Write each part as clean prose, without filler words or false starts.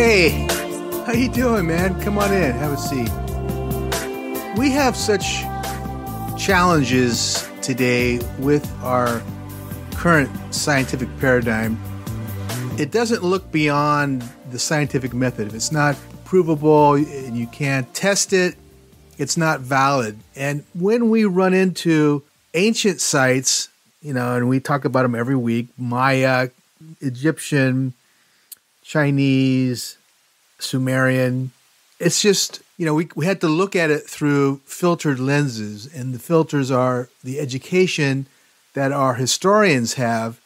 Hey, how you doing, man? Come on in, have a seat. We have such challenges today with our current scientific paradigm. It doesn't look beyond the scientific method. If it's not provable and you can't test it, it's not valid. And when we run into ancient sites, and we talk about them every week, Maya, Egyptian, Chinese, Sumerian, it's just, we had to look at it through filtered lenses, and the filters are the education that our historians have,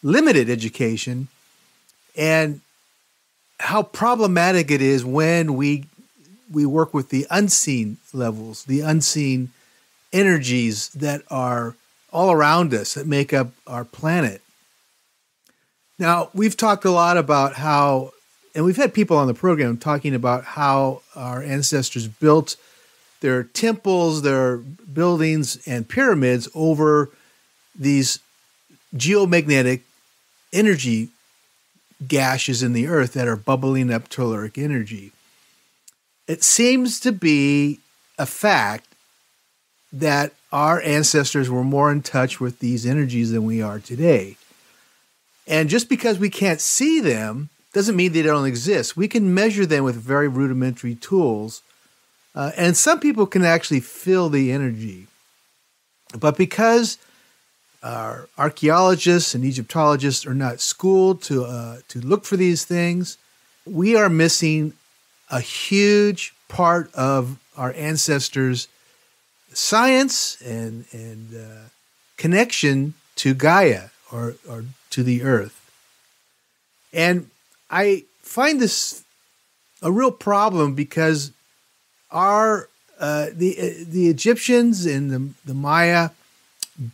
limited education, and how problematic it is when we work with the unseen levels, the unseen energies that are all around us that make up our planet. Now, we've talked a lot about how, and we've had people on the program talking about how our ancestors built their temples, their buildings, and pyramids over these geomagnetic energy gashes in the earth that are bubbling up telluric energy. It seems to be a fact that our ancestors were more in touch with these energies than we are today. And just because we can't see them doesn't mean they don't exist. We can measure them with very rudimentary tools. And some people can actually feel the energy. But because our archaeologists and Egyptologists are not schooled to look for these things, we are missing a huge part of our ancestors' science and connection to Gaia or to the earth. And I find this a real problem because the Egyptians and the Maya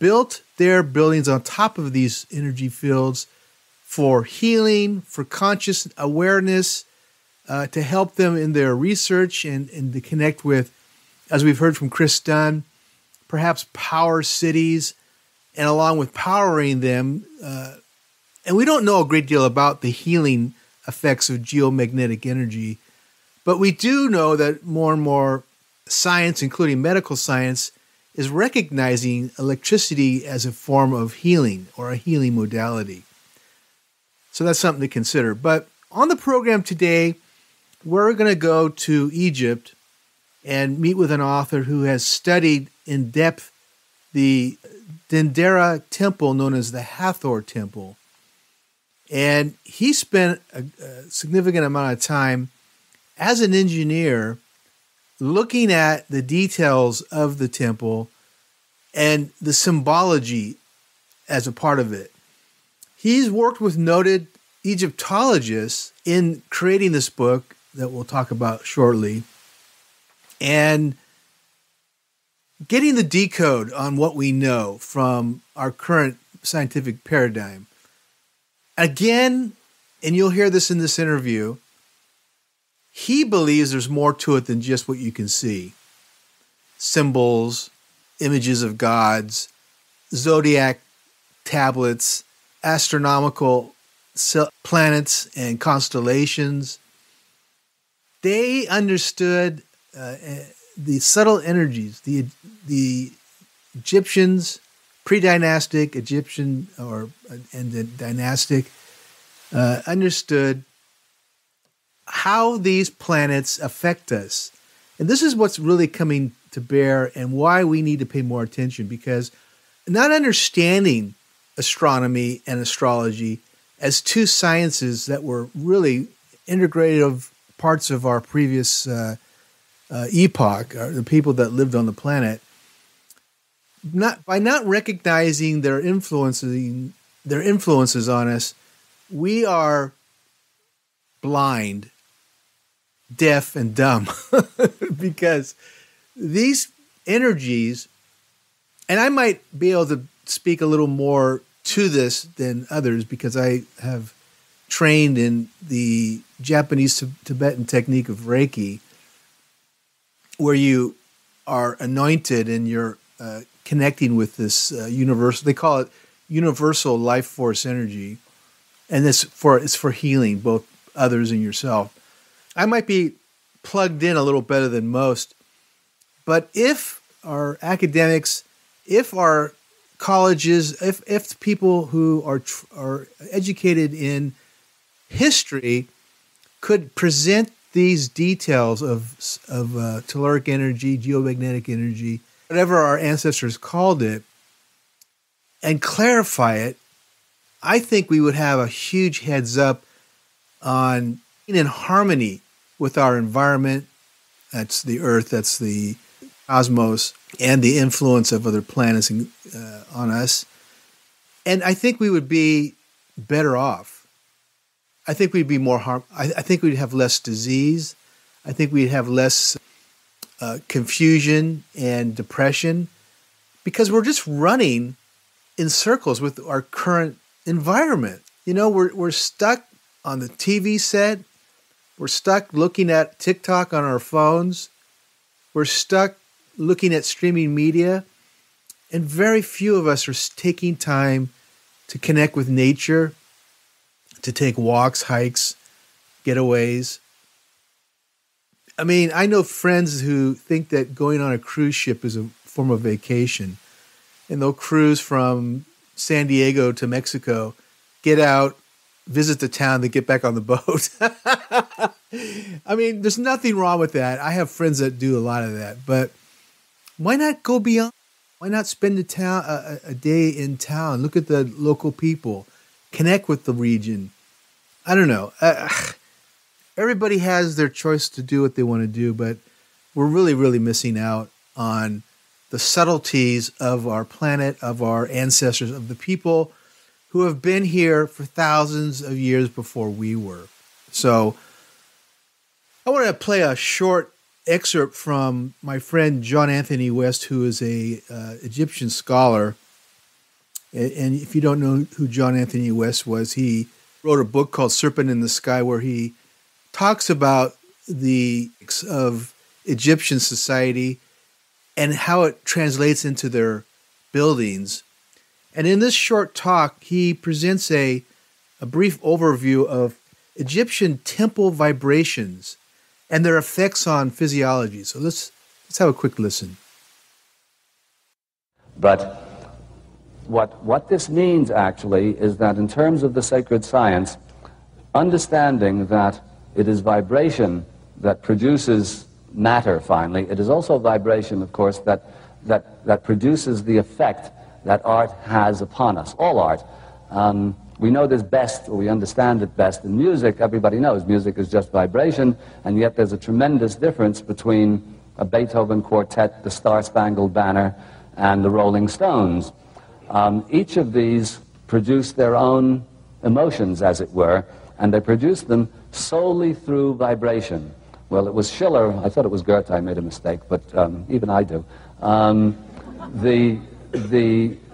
built their buildings on top of these energy fields for healing, for conscious awareness, to help them in their research and to connect with, as we've heard from Chris Dunn, perhaps power cities, and along with powering them, and we don't know a great deal about the healing effects of geomagnetic energy, but we do know that more and more science, including medical science, is recognizing electricity as a form of healing or a healing modality. So that's something to consider. But on the program today, we're going to go to Egypt and meet with an author who has studied in depth the Dendera temple known as the Hathor Temple. And he spent a significant amount of time as an engineer looking at the details of the temple and the symbology as a part of it. He's worked with noted Egyptologists in creating this book that we'll talk about shortly and getting the decode on what we know from our current scientific paradigm. Again, and you'll hear this in this interview, he believes there's more to it than just what you can see. Symbols, images of gods, zodiac tablets, astronomical planets and constellations. They understood the subtle energies. The Egyptians, pre-dynastic Egyptian and the dynastic, understood how these planets affect us. And this is what's really coming to bear and why we need to pay more attention, because not understanding astronomy and astrology as two sciences that were really integrative parts of our previous epoch, the people that lived on the planet, by not recognizing their influences on us, we are blind, deaf, and dumb because these energies, and I might be able to speak a little more to this than others because I have trained in the Japanese Tibetan technique of Reiki, where you are anointed and you're connecting with this universal, they call it universal life force energy. And it's for healing, both others and yourself. I might be plugged in a little better than most, but if our academics, if our colleges, if people who are educated in history could present these details of telluric energy, geomagnetic energy, whatever our ancestors called it, and clarify it, I think we would have a huge heads up on being in harmony with our environment. That's the Earth, that's the cosmos, and the influence of other planets on us. And I think we would be better off. I think we'd be more I think we'd have less disease. I think we'd have less confusion and depression, because we're just running in circles with our current environment. You know, we're stuck on the TV set. We're stuck looking at TikTok on our phones. We're stuck looking at streaming media. And very few of us are taking time to connect with nature, to take walks, hikes, getaways. I mean, I know friends who think that going on a cruise ship is a form of vacation. And they'll cruise from San Diego to Mexico, get out, visit the town, then get back on the boat. I mean, there's nothing wrong with that. I have friends that do a lot of that. But why not go beyond? Why not spend a day in town, look at the local people, connect with the region? I don't know. Everybody has their choice to do what they want to do, but we're really, really missing out on the subtleties of our planet, of our ancestors, of the people who have been here for thousands of years before we were. So I want to play a short excerpt from my friend John Anthony West, who is a Egyptian scholar. And if you don't know who John Anthony West was, he wrote a book called Serpent in the Sky, where he talks about the of Egyptian society and how it translates into their buildings. And in this short talk, he presents a brief overview of Egyptian temple vibrations and their effects on physiology. So let's have a quick listen. But what this means actually is that in terms of the sacred science, understanding that it is vibration that produces matter finally, it is also vibration, of course, that produces the effect that art has upon us, all art. We know this best, or we understand it best in music. Everybody knows music is just vibration, and yet there's a tremendous difference between a Beethoven quartet, the Star-Spangled Banner, and the Rolling Stones. Each of these produce their own emotions, as it were, and they produce them solely through vibration. Well, it was Schiller, I thought it was Goethe, I made a mistake, but even I do.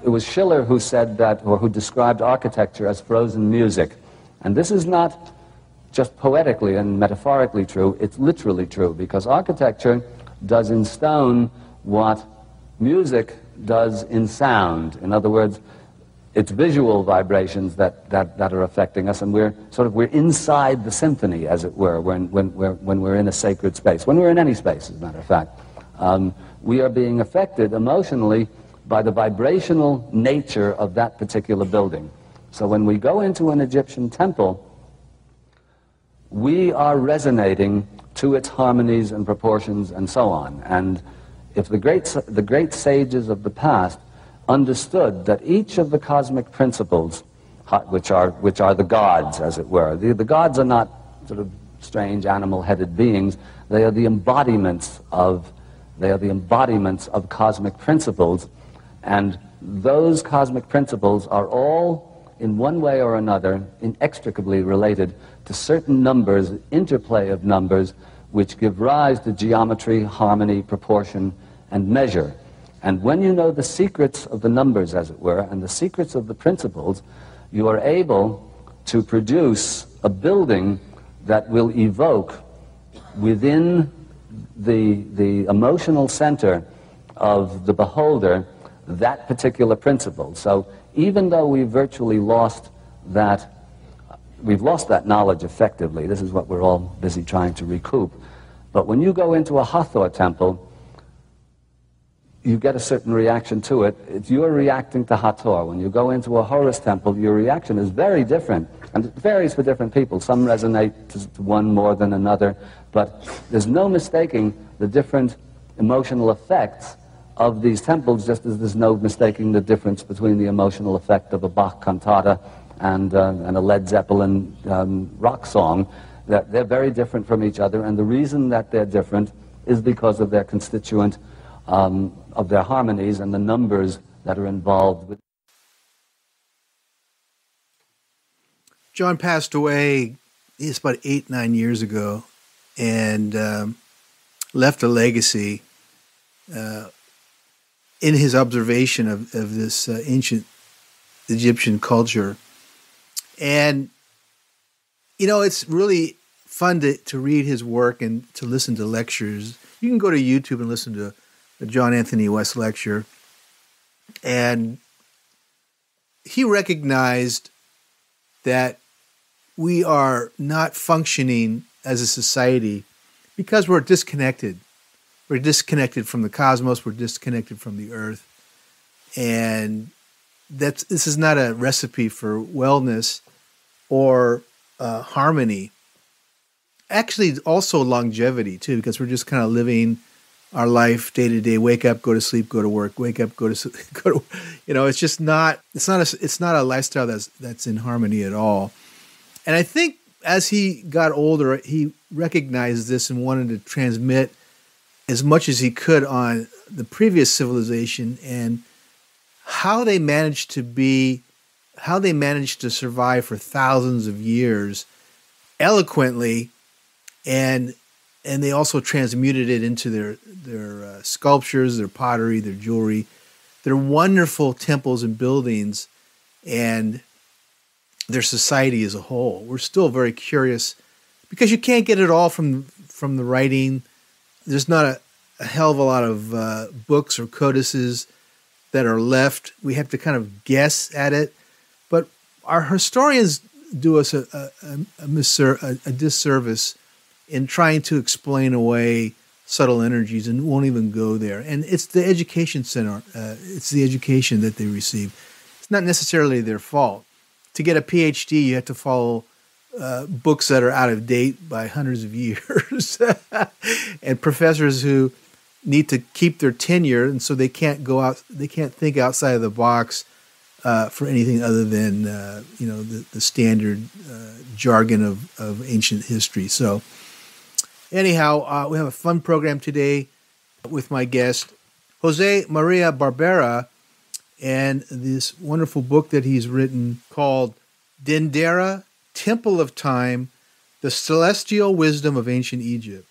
It was Schiller who said that, or who described architecture as frozen music. And this is not just poetically and metaphorically true, it's literally true, because architecture does in stone what music does in sound. In other words, it's visual vibrations that are affecting us, and we're inside the symphony, as it were, when we're in a sacred space, when we're in any space, as a matter of fact. We are being affected emotionally by the vibrational nature of that particular building. So when we go into an Egyptian temple, we are resonating to its harmonies and proportions and so on. And if the great sages of the past understood that each of the cosmic principles, which are the gods, as it were, the gods are not sort of strange animal-headed beings, they are the embodiments of cosmic principles. And those cosmic principles are all, in one way or another, inextricably related to certain numbers, interplay of numbers, which give rise to geometry, harmony, proportion, and measure. And when you know the secrets of the numbers, as it were, and the secrets of the principles, you are able to produce a building that will evoke within the emotional center of the beholder that particular principle. So even though we virtually lost that we've lost that knowledge effectively. This is what we're all busy trying to recoup. But when you go into a Hathor temple, you get a certain reaction to it. You're reacting to Hathor. When you go into a Horus temple, your reaction is very different. And it varies for different people. Some resonate to one more than another. But there's no mistaking the different emotional effects of these temples, just as there's no mistaking the difference between the emotional effect of a Bach cantata and a Led Zeppelin rock song. That they're very different from each other. And the reason that they're different is because of their constituent of their harmonies and the numbers that are involved with. John passed away, it's about 8-9 years ago, and left a legacy in his observation of this ancient Egyptian culture. And, you know, it's really fun to read his work and to listen to lectures. You can go to YouTube and listen to a John Anthony West lecture. And he recognized that we are not functioning as a society because we're disconnected. We're disconnected from the cosmos. We're disconnected from the earth. And this is not a recipe for wellness or harmony. Actually, also longevity, too, because we're just kind of living our life day to day. Wake up, go to sleep, go to work. Wake up, go to sleep, go to. You know, it's just not. It's not a lifestyle that's in harmony at all. And I think as he got older, he recognized this and wanted to transmit as much as he could on the previous civilization and how they managed to survive for thousands of years eloquently, and they also transmuted it into their sculptures, their pottery, their jewelry, their wonderful temples and buildings, and their society as a whole. We're still very curious because you can't get it all from the writing. There's not a hell of a lot of books or codices that are left. We have to kind of guess at it. But our historians do us a disservice in trying to explain away subtle energies and won't even go there. And it's the education center. It's the education that they receive. It's not necessarily their fault. To get a PhD, you have to follow books that are out of date by hundreds of years, and professors who need to keep their tenure, and so they can't go out. They can't think outside of the box for anything other than the standard jargon of ancient history. So, anyhow, we have a fun program today with my guest, Jose Maria Barbera, and this wonderful book that he's written called Dendera, Temple of Time, The Celestial Wisdom of Ancient Egypt.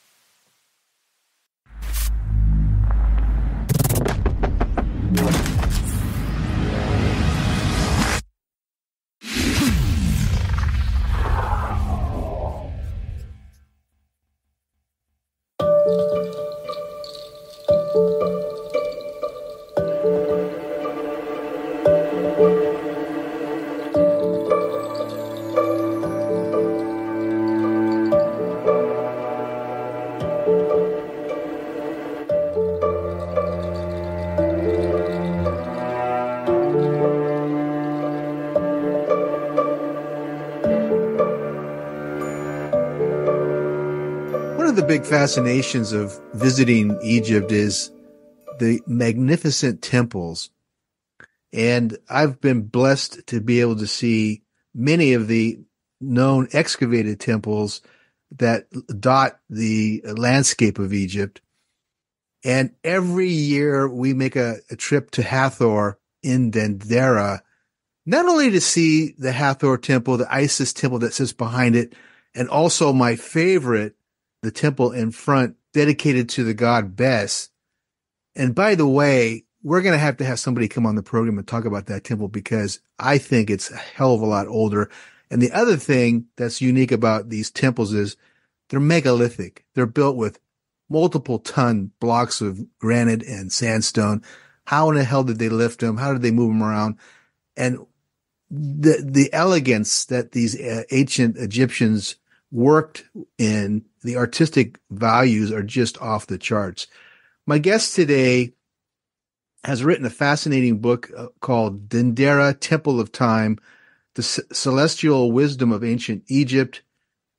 Big fascinations of visiting Egypt is the magnificent temples. And I've been blessed to be able to see many of the known excavated temples that dot the landscape of Egypt. And every year we make a trip to Hathor in Dendera, not only to see the Hathor temple, the Isis temple that sits behind it, and also my favorite, the temple in front dedicated to the god Bes. And by the way, we're going to have somebody come on the program and talk about that temple because I think it's a hell of a lot older. And the other thing that's unique about these temples is they're megalithic. They're built with multiple ton blocks of granite and sandstone. How in the hell did they lift them? How did they move them around? And the elegance that these ancient Egyptians worked in, the artistic values are just off the charts. My guest today has written a fascinating book called Dendera, Temple of Time, The Celestial Wisdom of Ancient Egypt.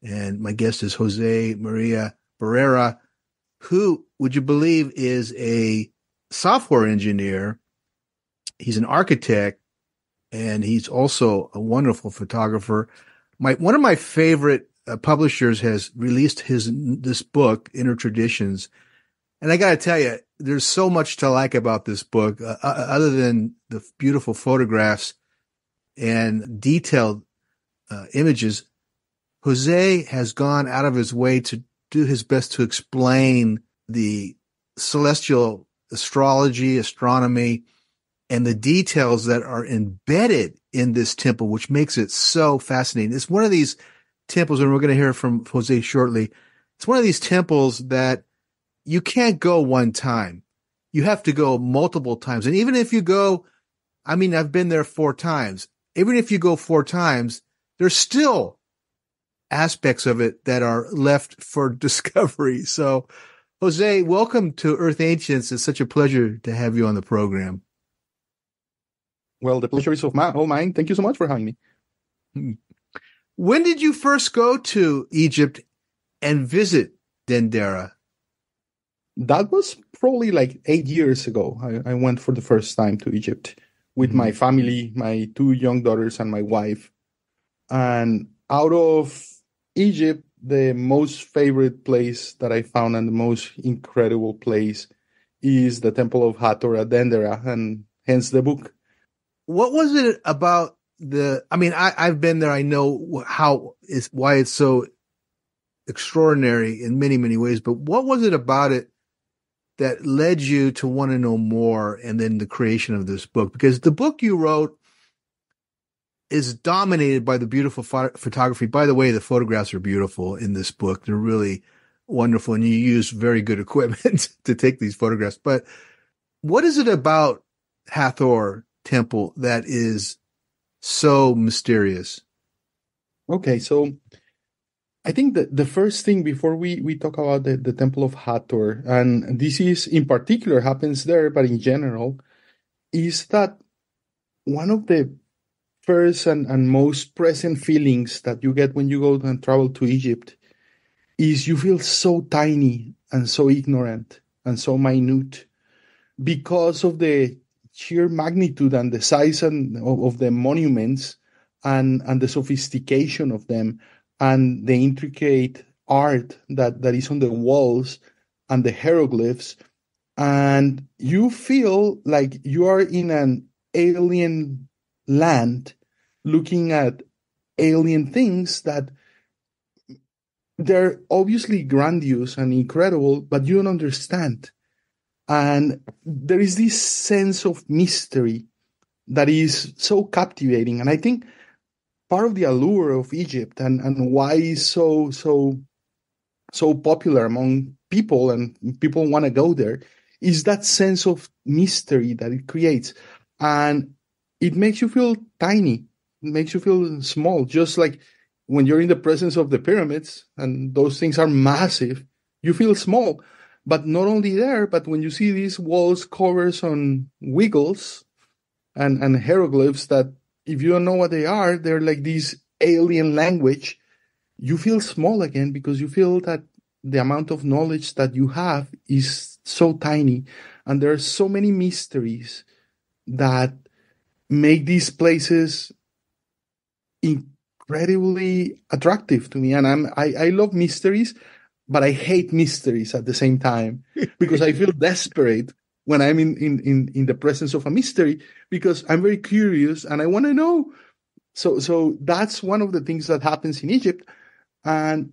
And my guest is Jose Maria Barrera, who, would you believe, is a software engineer. He's an architect, and he's also a wonderful photographer. One of my favorite publishers has released this book, Inner Traditions. And I got to tell you, there's so much to like about this book, other than the beautiful photographs and detailed images. Jose has gone out of his way to do his best to explain the celestial astrology, astronomy, and the details that are embedded in this temple, which makes it so fascinating. It's one of these temples, and we're going to hear from Jose shortly. It's one of these temples that you can't go one time. You have to go multiple times. And even if you go, I've been there 4 times. Even if you go 4 times, there's still aspects of it that are left for discovery. So, Jose, welcome to Earth Ancients. It's such a pleasure to have you on the program. Well, the pleasure is all mine. Thank you so much for having me. When did you first go to Egypt and visit Dendera? That was probably like 8 years ago. I went for the first time to Egypt with my family, my 2 young daughters and my wife. And out of Egypt, the most favorite place that I found and the most incredible place is the Temple of Hathor at Dendera, and hence the book. What was it about I've been there. I know why it's so extraordinary in many, many ways, but what was it about it that led you to want to know more, and then the creation of this book? Because the book you wrote is dominated by the beautiful photography. By the way, the photographs are beautiful in this book. They're really wonderful, and you use very good equipment to take these photographs. But what is it about Hathor Temple that is so mysterious? Okay, so I think that the first thing before we talk about the Temple of Hathor, and this is in particular happens there, but in general, is that one of the first and most present feelings that you get when you go and travel to Egypt is you feel so tiny and so ignorant and so minute because of the sheer magnitude and the size of the monuments and the sophistication of them and the intricate art that is on the walls and the hieroglyphs. And you feel like you are in an alien land looking at alien things that they're obviously grandiose and incredible, but you don't understand. And there is this sense of mystery that is so captivating. And I think part of the allure of Egypt and why it's so popular among people and people want to go there is that sense of mystery that it creates. And it makes you feel tiny. It makes you feel small, just like when you're in the presence of the pyramids and those things are massive, you feel small. But not only there, but when you see these walls covers on wiggles and hieroglyphs that if you don't know what they are, they're like this alien language, you feel small again because you feel that the amount of knowledge that you have is so tiny. And there are so many mysteries that make these places incredibly attractive to me. And I love mysteries, but I hate mysteries at the same time because I feel desperate when I'm in the presence of a mystery because I'm very curious and I want to know. So that's one of the things that happens in Egypt. And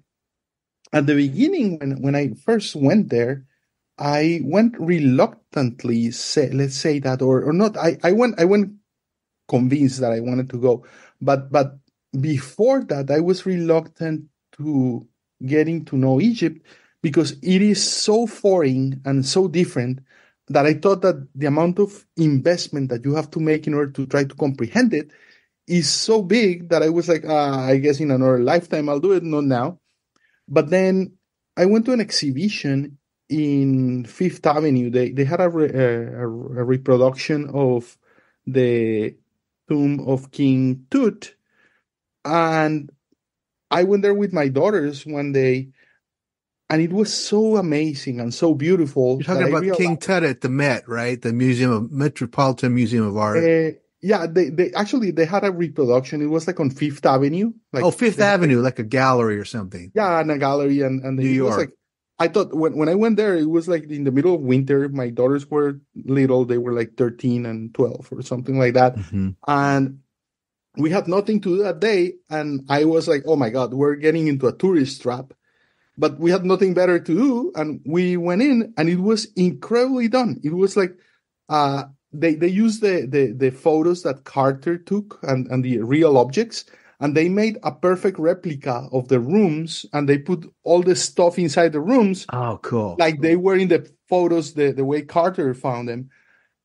at the beginning, when I first went there, I went reluctantly, let's say that, or not. I went convinced that I wanted to go, but before that, I was reluctant to getting to know Egypt because it is so foreign and so different that I thought that the amount of investment that you have to make in order to try to comprehend it is so big that I was like, I guess in another lifetime I'll do it, not now. But then I went to an exhibition in Fifth Avenue. They had a reproduction of the tomb of King Tut, and I went there with my daughters one day, and it was so amazing and so beautiful. You're talking about King Tut at the Met, right? The Metropolitan Museum of Art. Yeah, they actually they had a reproduction. It was like on Fifth Avenue. Like Fifth Avenue, like a gallery or something. Yeah, and a gallery, and New York. Was like, I thought when I went there, it was like in the middle of winter. My daughters were little; they were like 13 and 12 or something like that, and we had nothing to do that day. And I was like, "Oh my God, we're getting into a tourist trap." But we had nothing better to do, and we went in, and it was incredibly done. It was like, they used the photos that Carter took and the real objects, and they made a perfect replica of the rooms, and they put all the stuff inside the rooms. Oh, cool! Like they were in the photos, the way Carter found them,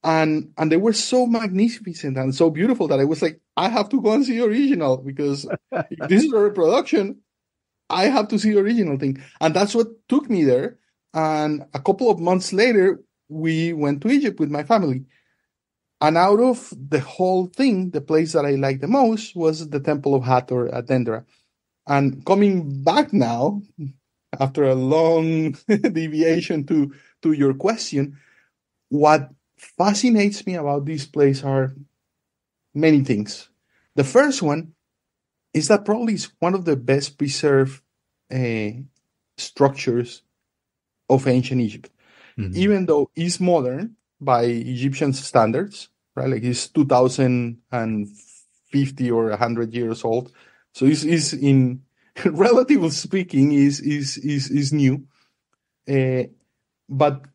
and they were so magnificent and so beautiful that I was like, I have to go and see the original, because if this is a reproduction, I have to see the original thing. And that's what took me there. And a couple of months later, we went to Egypt with my family. And out of the whole thing, the place that I liked the most was the Temple of Hathor at Dendera. And coming back now, after a long deviation to your question, what fascinates me about this place are many things. The first one is that probably it's one of the best preserved structures of ancient Egypt. Even though it's modern by Egyptian standards, right? Like it's 2050 or 100 years old. So it's in relatively speaking is new. But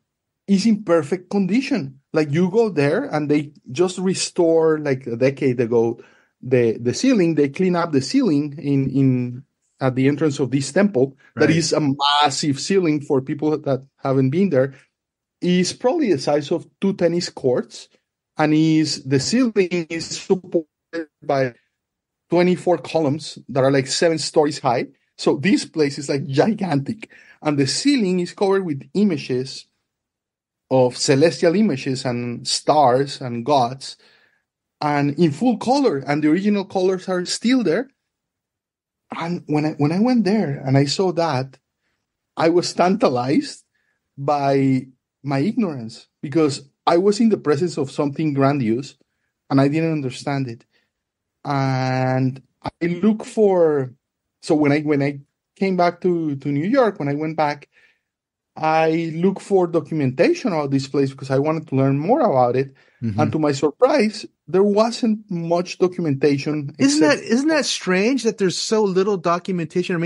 it's in perfect condition. Like you go there and they just restore, like a decade ago, the ceiling. They clean up the ceiling in at the entrance of this temple. Right. That is a massive ceiling for people that haven't been there. Is probably the size of 2 tennis courts, and the ceiling is supported by 24 columns that are like 7 stories high. So this place is like gigantic, and the ceiling is covered with images of celestial images and stars and gods, and in full color, and the original colors are still there. And when I went there and I saw that, I was tantalized by my ignorance, because I was in the presence of something grandiose and I didn't understand it. And I look for, so when I came back to New York, when I went back, I look for documentation about this place because I wanted to learn more about it. And to my surprise, there wasn't much documentation. Isn't that strange that there's so little documentation? I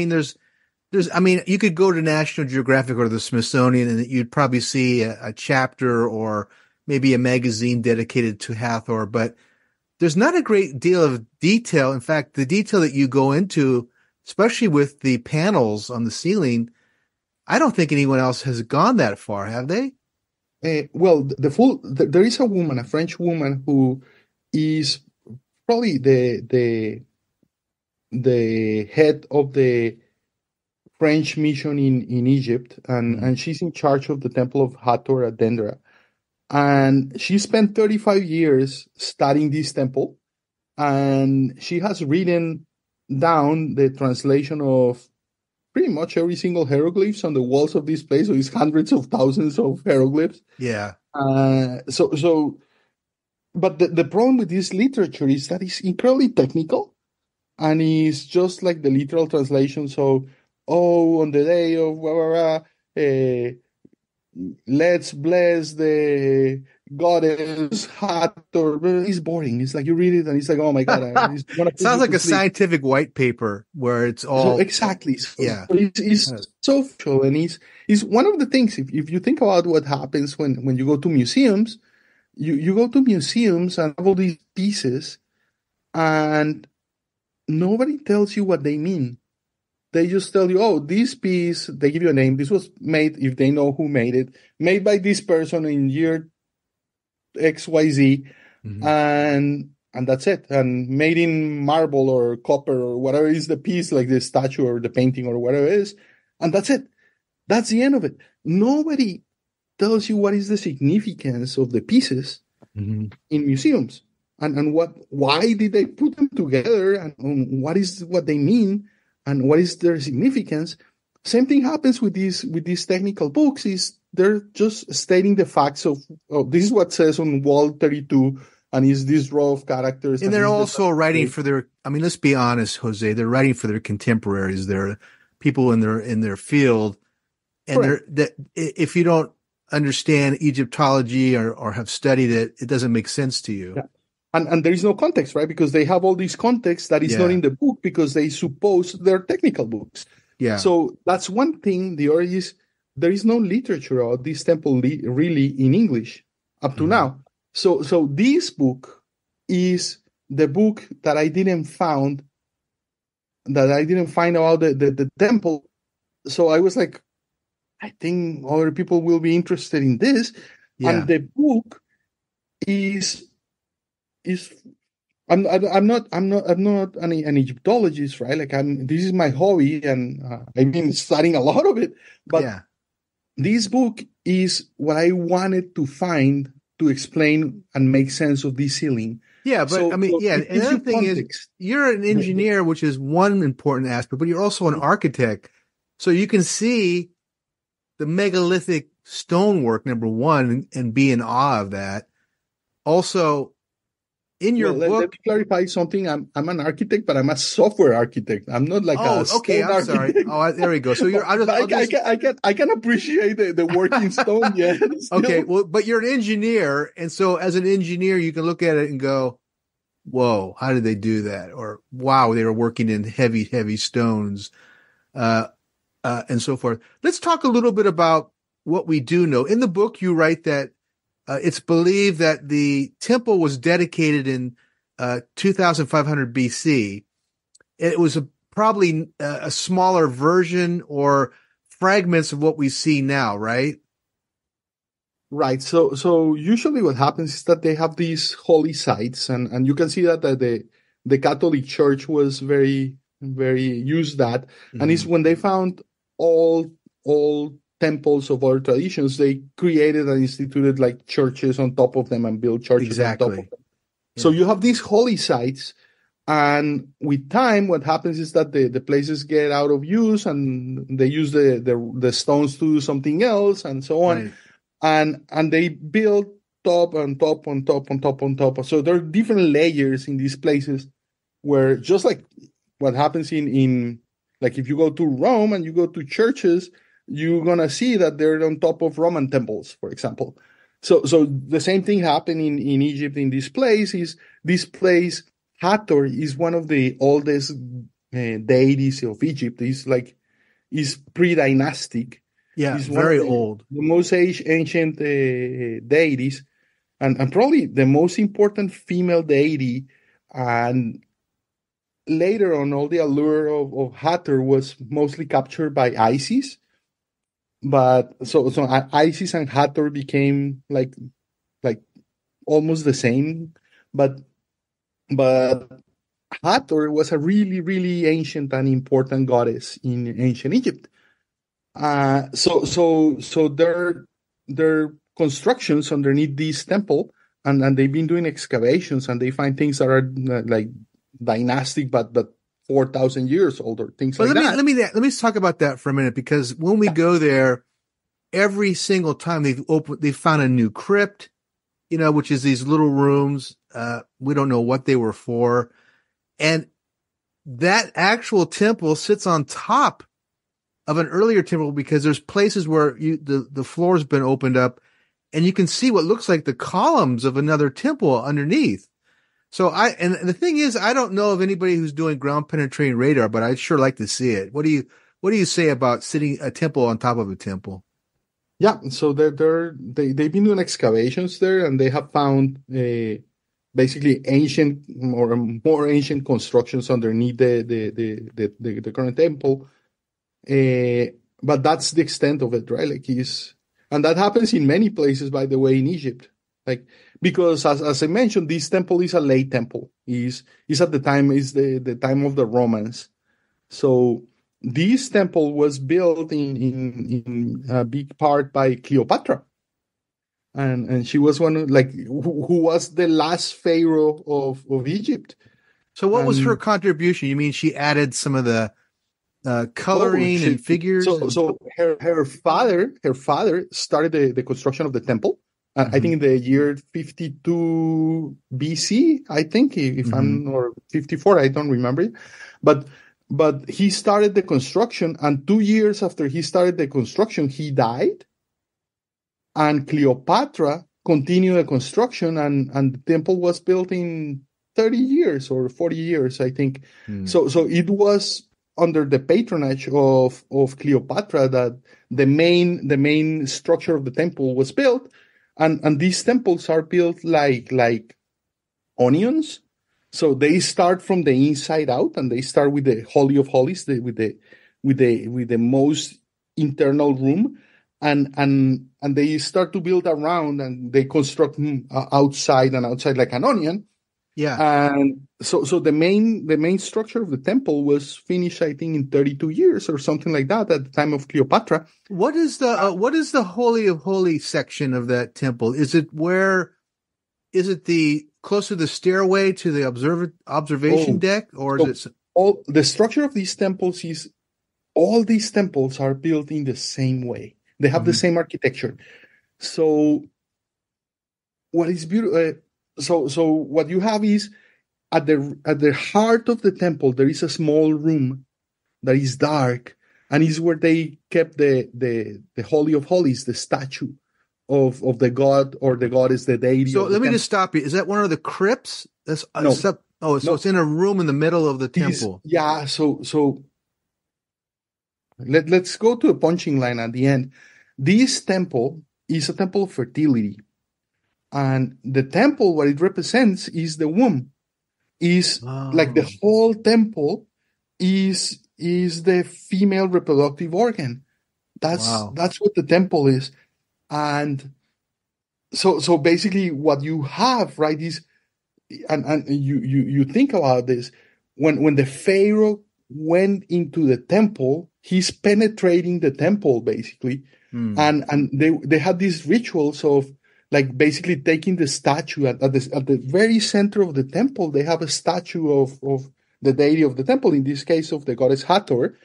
mean, you could go to National Geographic or the Smithsonian and you'd probably see a chapter or maybe a magazine dedicated to Hathor, but there's not a great deal of detail. In fact, the detail that you go into, especially with the panels on the ceiling, I don't think anyone else has gone that far, have they? Well, there is a woman, a French woman, who is probably the head of the French mission in Egypt, and she's in charge of the Temple of Hathor at Dendera. And she spent 35 years studying this temple, and she has written down the translation of pretty much every single hieroglyphs on the walls of this place. So it's hundreds of thousands of hieroglyphs. Yeah. But the problem with this literature is that it's incredibly technical, and it's just like the literal translation. So, on the day of let's bless the goddess Hathor. It's boring. It's like you read it and it's like, oh my God. It sounds like a scientific white paper where it's all. So exactly. Yeah. It's so cool. And it's one of the things, if you think about what happens when you go to museums, you go to museums and have all these pieces and nobody tells you what they mean. They just tell you, oh, this piece, they give you a name. This was made, if they know who made it, made by this person in year XYZ. And and that's it. And made in marble or copper or whatever is the piece, like the statue or the painting or whatever it is, and that's it. That's the end of it. Nobody tells you what is the significance of the pieces in museums, and why did they put them together, and what they mean, and what is their significance. Same thing happens with these technical books. Is they're just stating the facts of, oh, this is what says on wall 32, and is this row of characters. And they're also writing for their, I mean, let's be honest, Jose, they're writing for their contemporaries. They're people in their field. And if you don't understand Egyptology or have studied it, it doesn't make sense to you. Yeah. And there is no context, right? Because they have all these context that is not in the book because they suppose they're technical books. Yeah. So that's one thing. The other is there is no literature about this temple really in English up to now. So this book is the book that I didn't find about the temple. So I was like, I think other people will be interested in this. Yeah. And the book is I'm not an Egyptologist, right? Like this is my hobby, and I've been studying a lot of it. But this book is what I wanted to find to explain and make sense of this ceiling. Yeah, but I mean, another thing is you're an engineer, which is one important aspect, but you're also an architect. So you can see the megalithic stonework, number one, and be in awe of that. Also, in your book, let me clarify something. I'm an architect, but I'm a software architect. I'm not like a stone I'm sorry. Oh, there we go. So I can appreciate the working stone. Yes. Okay. Well, but you're an engineer, and so as an engineer, you can look at it and go, "Whoa, how did they do that?" Or, "Wow, they were working in heavy, heavy stones," and so forth. Let's talk a little bit about what we do know. In the book, you write that it's believed that the temple was dedicated in 2500 BC. It was probably a smaller version or fragments of what we see now, right? Right. So usually what happens is that they have these holy sites, and you can see that the Catholic Church was very, very used that. And it's when they found all temples of other traditions, they created and instituted like churches on top of them and built churches on top of them. Yeah. So you have these holy sites, and with time, what happens is that the places get out of use, and they use the stones to do something else, and so on. Right. And they build top on top on top on top on top. So there are different layers in these places, where just like what happens in like if you go to Rome and you go to churches, you're going to see that they're on top of Roman temples, for example. So the same thing happened in Egypt in this place. Hathor is one of the oldest deities of Egypt. Is pre-dynastic. Yeah, it's very old. The most ancient deities, and probably the most important female deity. And later on, all the allure of Hathor was mostly captured by Isis. But so Isis and Hathor became like almost the same, but Hathor was a really, really ancient and important goddess in ancient Egypt. So there are constructions underneath this temple, and they've been doing excavations, and they find things that are like dynastic, but 4,000 years older, things like that. Let me talk about that for a minute, because when we go there, every single time they've found a new crypt, which is these little rooms. We don't know what they were for. And that actual temple sits on top of an earlier temple, because there's places where the floor's been opened up and you can see what looks like the columns of another temple underneath. So and the thing is, I don't know of anybody who's doing ground penetrating radar, but I'd sure like to see it. What do you say about sitting a temple on top of a temple? Yeah, so they've been doing excavations there, and they have found basically ancient or more ancient constructions underneath the current temple. But that's the extent of it, right? And that happens in many places, by the way, in Egypt. Like, because as I mentioned, this temple is a late temple. Is at the time is the time of the Romans. So this temple was built in a big part by Cleopatra, and she was one of, like, who was the last pharaoh of Egypt. So what was her And contribution? You mean she added some of the coloring and figures? So her father started the construction of the temple. I think in the year 52 BC, I think, if I'm, or 54, I don't remember it. But he started the construction, and 2 years after he started the construction, he died. And Cleopatra continued the construction, and the temple was built in 30 years or 40 years, I think. So it was under the patronage of Cleopatra that the main structure of the temple was built. And these temples are built like onions. So they start from the inside out, and they start with the Holy of Holies, with the most internal room, and they start to build around, and they construct outside like an onion. Yeah. And so the main structure of the temple was finished, I think, in 32 years or something like that at the time of Cleopatra. What is the Holy of Holies section of that temple? Is it the close to the stairway to the observation deck, or is it all the structure of these temples is all these temples are built in the same way. They have the same architecture. So what is beautiful? So what you have is at the heart of the temple there is a small room that is dark, and is where they kept the Holy of Holies, the statue of the god or the goddess, the deity. So let me just stop you. Is that one of the crypts? That's no. It's in a room in the middle of the temple. Yeah. So let's go to a punching line at the end. This temple is a temple of fertility. And the temple, what it represents is the womb. Like the whole temple is the female reproductive organ. That's what the temple is. And so basically what you have, right, is, and you think about this, when the Pharaoh went into the temple, he's penetrating the temple basically. And they had these rituals of, like, basically taking the statue at the very center of the temple. They have a statue of the deity of the temple, in this case of the goddess Hathor,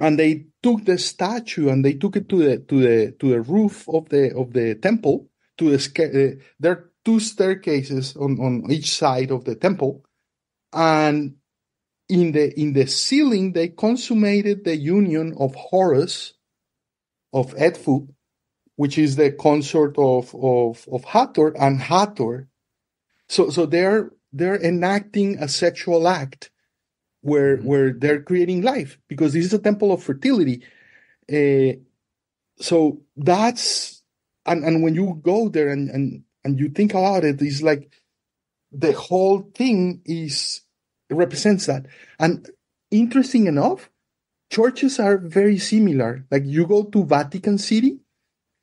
and they took the statue and they took it to the roof of the temple. There are 2 staircases on each side of the temple, and in the ceiling they consummated the union of Horus, of Edfu, which is the consort of Hathor, and Hathor. So they're enacting a sexual act where they're creating life, because this is a temple of fertility. So that's, and when you go there and you think about it, it's like the whole thing represents that. And interesting enough, churches are very similar. Like, you go to Vatican City,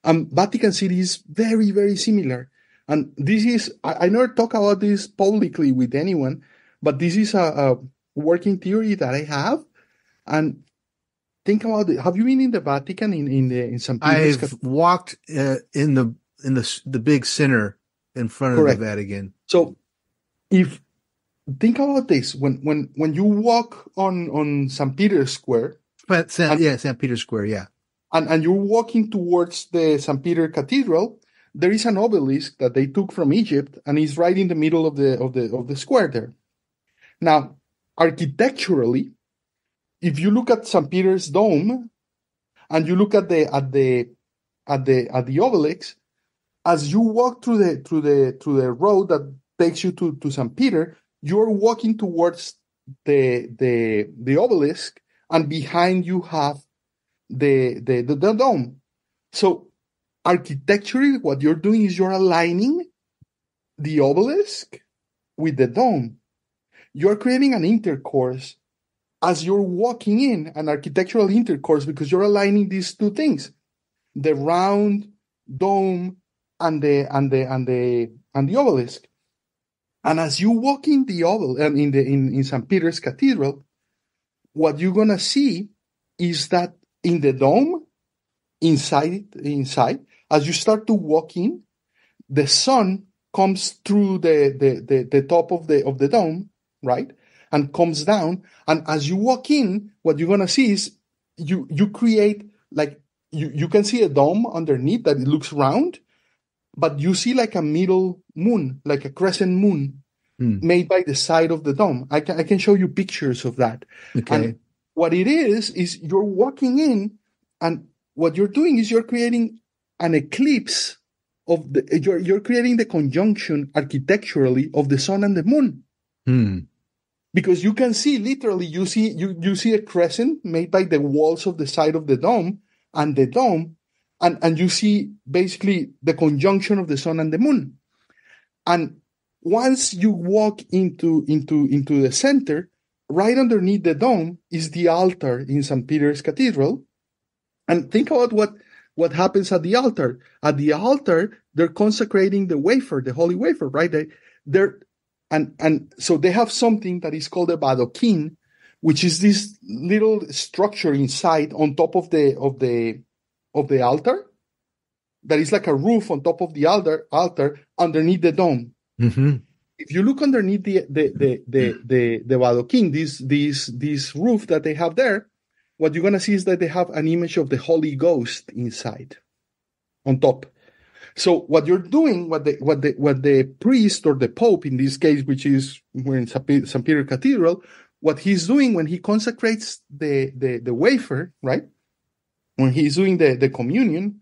Vatican City is very, very similar. And this is, I never talk about this publicly with anyone, but this is a working theory that I have. And think about it. Have you been in the Vatican in St. Peter's? I've walked in the big center in front of the Vatican. So think about this, when you walk on St. Peter's Square. St. Peter's Square, yeah. And you're walking towards the St. Peter Cathedral, there is an obelisk that they took from Egypt, and it's right in the middle of the square there. Now, architecturally, if you look at St. Peter's dome, and you look at the obelisk, as you walk through the road that takes you to St. Peter, you're walking towards the obelisk, and behind you have the dome. So architecturally, what you're doing is you're aligning the obelisk with the dome. You're creating an intercourse as you're walking in, an architectural intercourse, because you're aligning these 2 things: the round dome and the obelisk. And as you walk in the in St. Peter's Cathedral, what you're gonna see is that in the dome, inside, as you start to walk in, the sun comes through the top of the dome, right? And comes down. And as you walk in, what you're gonna see is you create like you can see a dome underneath that it looks round, but you see like a middle moon, like a crescent moon made by the side of the dome. I can show you pictures of that. Okay. And what it is you're walking in, and what you're doing is you're creating an eclipse of you're creating the conjunction architecturally of the sun and the moon. Because you can see literally, you see a crescent made by the walls of the side of the dome and the dome, and you see basically the conjunction of the sun and the moon. And once you walk into the center, right underneath the dome is the altar in St. Peter's Cathedral. And think about what happens at the altar. At the altar, they're consecrating the wafer, the holy wafer, right? And so they have something that is called a badoquin, which is this little structure inside on top of the altar. That is like a roof on top of the altar underneath the dome. Mm-hmm. If you look underneath the badoquin, this roof that they have there, what you're gonna see is that they have an image of the Holy Ghost inside, on top. So what you're doing, what the priest or the Pope in this case, which is we're in St. Peter Cathedral, what he's doing when he consecrates the wafer, right? When he's doing the communion,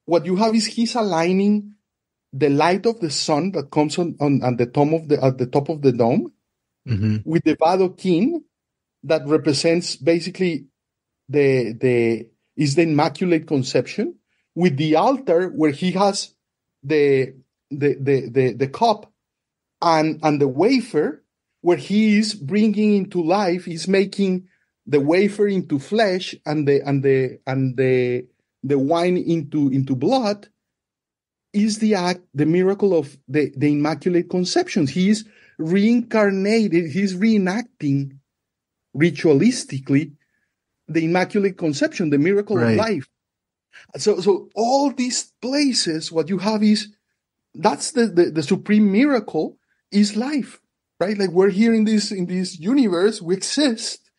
what you have is he's aligning the light of the sun that comes on at the top of the dome with the badoquin that represents basically the Immaculate Conception, with the altar where he has the cup and the wafer where he is bringing into life, he's making the wafer into flesh and the wine into blood, is the miracle of the Immaculate Conception. He is reincarnated, he's reenacting ritualistically the Immaculate Conception, the miracle of life. So all these places, what you have is, that's the supreme miracle is life, right? Like we're here in this universe, we exist,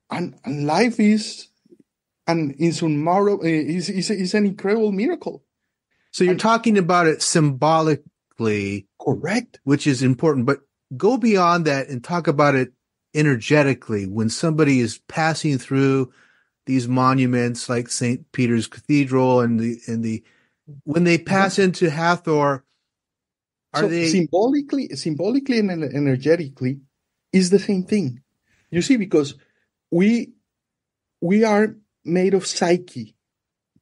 and life is an incredible miracle. So you're talking about it symbolically, correct? Which is important, but go beyond that and talk about it energetically. When somebody is passing through these monuments like St. Peter's Cathedral and when they pass into Hathor, are they symbolically and energetically is the same thing? You see, because we are made of psyche,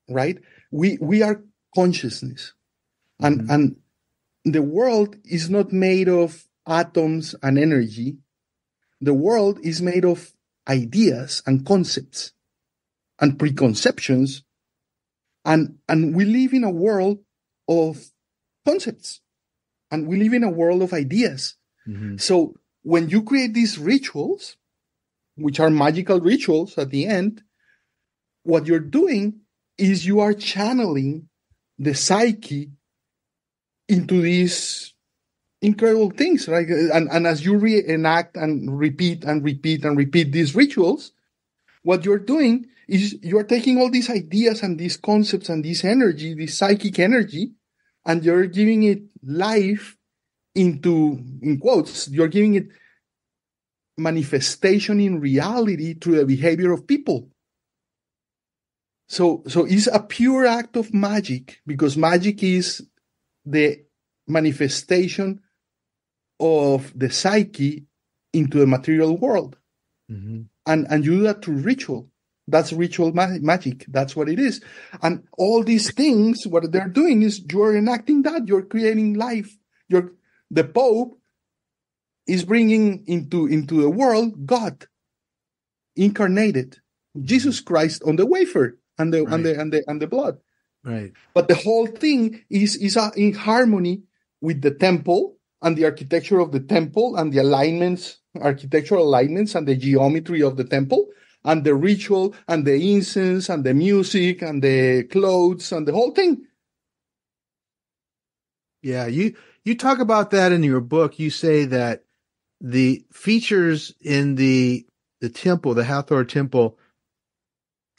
right? We are consciousness, and the world is not made of atoms and energy. The world is made of ideas and concepts and preconceptions, and we live in a world of concepts, and we live in a world of ideas. So when you create these rituals, which are magical rituals at the end, what you're doing is you are channeling the psyche into these incredible things, right? And as you reenact and repeat these rituals, what you're doing is you're taking all these ideas and these concepts and this energy, this psychic energy, and you're giving it life into, in quotes, you're giving it manifestation in reality through the behavior of people. So it's a pure act of magic, because magic is the manifestation of the psyche into the material world. And you do that through ritual. That's ritual magic. That's what it is. And all these things, what they're doing is you're enacting that. You're creating life. The Pope is bringing into the world God incarnated, Jesus Christ on the wafer and the blood. Right. But the whole thing is in harmony with the temple and the architecture of the temple and the architectural alignments and the geometry of the temple and the ritual and the incense and the music and the clothes and the whole thing. Yeah, you talk about that in your book. You say that the features in the temple, the Hathor temple,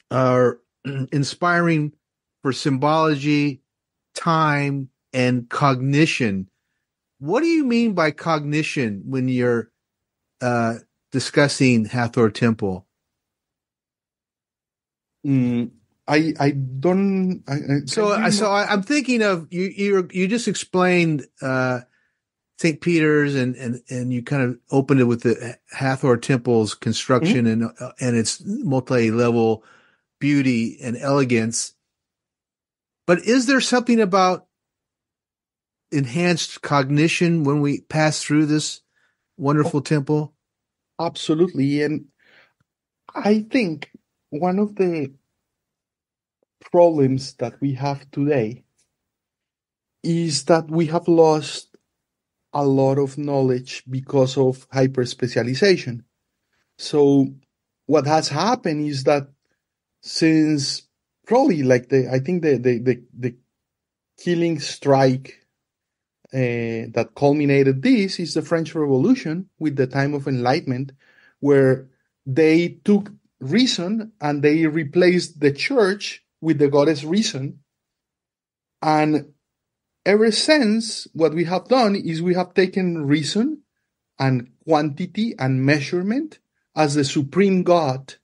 are inspiring for symbology, time, and cognition. What do you mean by cognition when you're discussing Hathor temple? I don't. I'm thinking of you. You just explained St. Peter's and you kind of opened it with the Hathor temple's construction and its multi-level beauty and elegance. But is there something about enhanced cognition when we pass through this wonderful temple? Absolutely. And I think one of the problems that we have today is that we have lost a lot of knowledge because of hyper-specialization. So what has happened is that since probably I think the killing strike that culminated this is the French Revolution with the time of Enlightenment, where they took reason and they replaced the church with the goddess reason. And ever since, what we have done is we have taken reason and quantity and measurement as the supreme God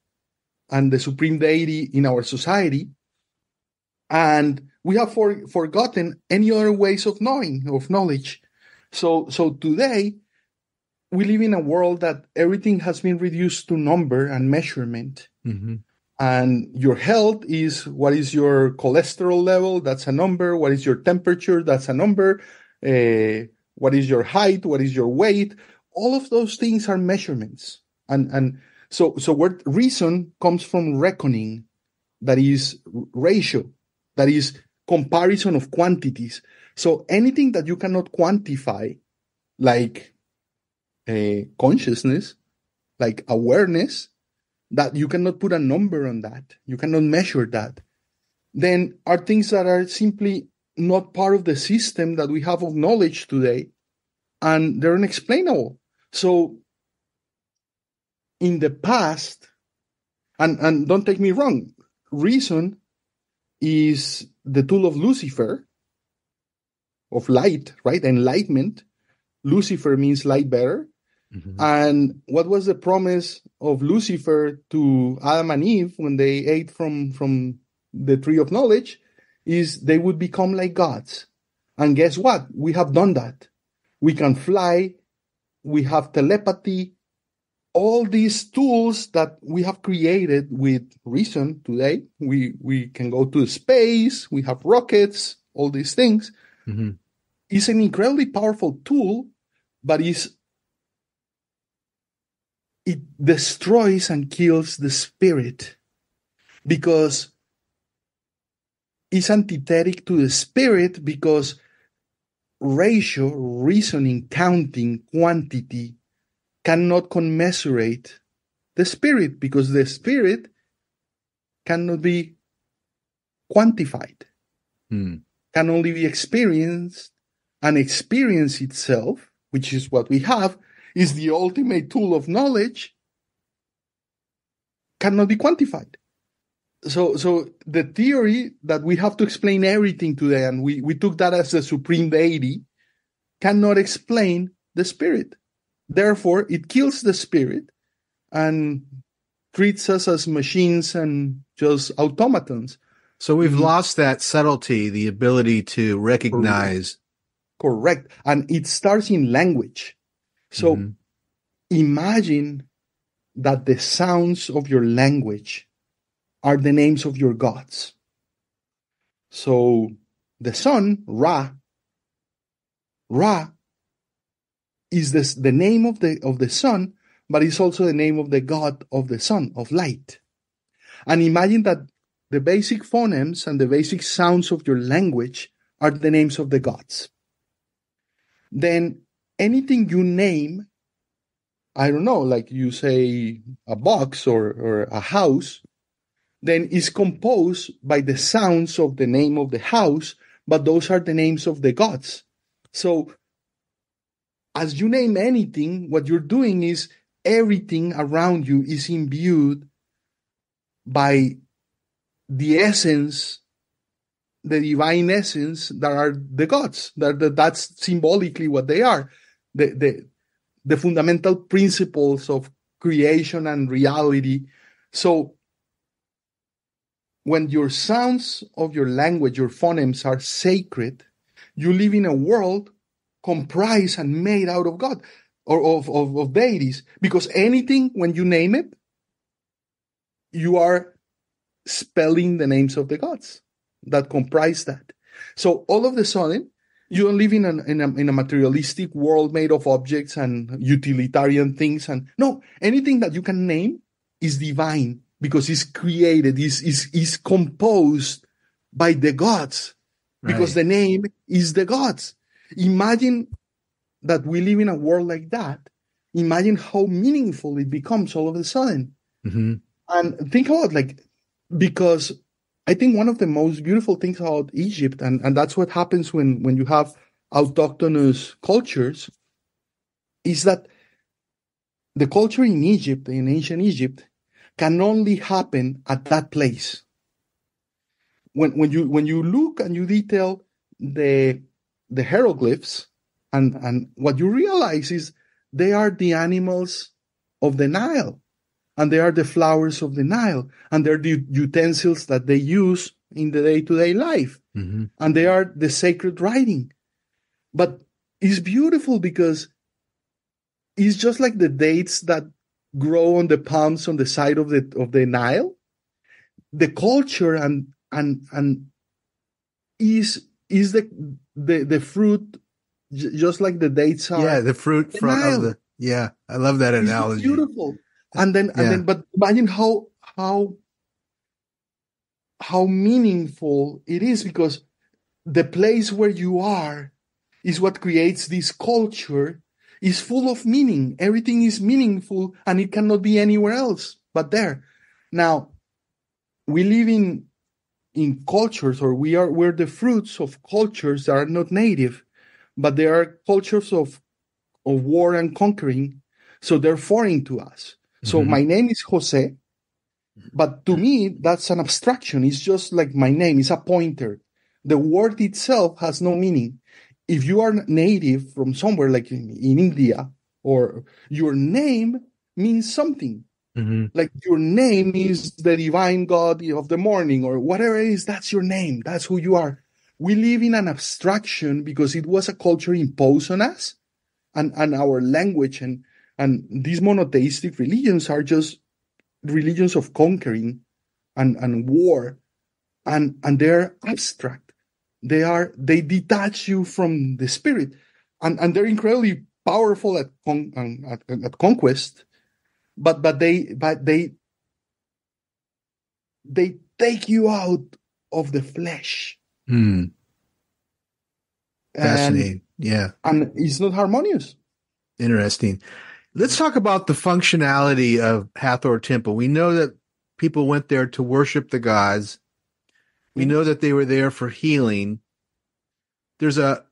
and the supreme deity in our society. And we have forgotten any other ways of knowledge. So today, we live in a world that everything has been reduced to number and measurement. Mm-hmm. And your health is what is your cholesterol level? That's a number. What is your temperature? That's a number. What is your height? What is your weight? All of those things are measurements. And so what reason comes from reckoning, that is ratio, that is comparison of quantities. So anything that you cannot quantify, like consciousness, like awareness, that you cannot put a number on that, you cannot measure that, then are things that are simply not part of the system that we have of knowledge today, and they're unexplainable. So in the past, and don't take me wrong, reason is the tool of Lucifer, of light, right? Enlightenment. Lucifer means light bearer. Mm-hmm. And what was the promise of Lucifer to Adam and Eve when they ate from the tree of knowledge is they would become like gods. And guess what? We have done that. We can fly. We have telepathy. All these tools that we have created with reason today, we can go to space. We have rockets, all these things. Mm-hmm. It's an incredibly powerful tool, but it destroys and kills the spirit because it's antithetic to the spirit, because ratio, reasoning, counting, quantity cannot commensurate the spirit, because the spirit cannot be quantified, can only be experienced, and experience itself, which is what we have, is the ultimate tool of knowledge, cannot be quantified. So the theory that we have to explain everything today, and we took that as the supreme deity, cannot explain the spirit. Therefore, it kills the spirit and treats us as machines and just automatons. So we've lost that subtlety, the ability to recognize. Correct. And it starts in language. So imagine that the sounds of your language are the names of your gods. So the sun, Ra is the name of the sun, but it's also the name of the god of the sun, of light. And imagine that the basic phonemes and the basic sounds of your language are the names of the gods. Then anything you name, I don't know, like you say a box or a house, then is composed by the sounds of the name of the house, but those are the names of the gods. So as you name anything, what you're doing is everything around you is imbued by the essence, the divine essence that are the gods. That's symbolically what they are. The fundamental principles of creation and reality. So when your sounds of your language, your phonemes are sacred, you live in a world comprised and made out of God or of deities. Because anything, when you name it, you are spelling the names of the gods that comprise that. So all of a sudden, you don't live in a materialistic world made of objects and utilitarian things. And no, anything that you can name is divine because it's created, is composed by the gods, because the name is the gods. Imagine that we live in a world like that. Imagine how meaningful it becomes all of a sudden. Mm-hmm. And think about because I think one of the most beautiful things about Egypt, and that's what happens when you have autochthonous cultures, is that the culture in Egypt, in ancient Egypt, can only happen at that place. When you look and you detail the hieroglyphs, and what you realize is they are the animals of the Nile. And they are the flowers of the Nile, and they're the utensils that they use in the day-to-day life. Mm-hmm. And they are the sacred writing. But it's beautiful because it's just like the dates that grow on the palms on the side of the Nile. The culture and is the fruit, just like the dates are. Yeah, the fruit from the. Yeah, I love that analogy. It's beautiful. And then, but imagine how meaningful it is, because the place where you are is what creates this culture, is full of meaning. Everything is meaningful, and it cannot be anywhere else but there. Now, we live in cultures, or we're the fruits of cultures that are not native, but they are cultures of war and conquering, so they're foreign to us. So my name is Jose, but to me, that's an abstraction. It's just like my name. It's a pointer. The word itself has no meaning. If you are native from somewhere like in India, or your name means something. Mm-hmm. Like your name is the divine God of the morning, or whatever it is, that's your name. That's who you are. We live in an abstraction because it was a culture imposed on us, and our language and these monotheistic religions are just religions of conquering and war, and they're abstract. They detach you from the spirit, and they're incredibly powerful at conquest, but they take you out of the flesh. Fascinating. And it's not harmonious. Interesting. Let's talk about the functionality of Hathor Temple. We know that people went there to worship the gods. We know that they were there for healing. There's a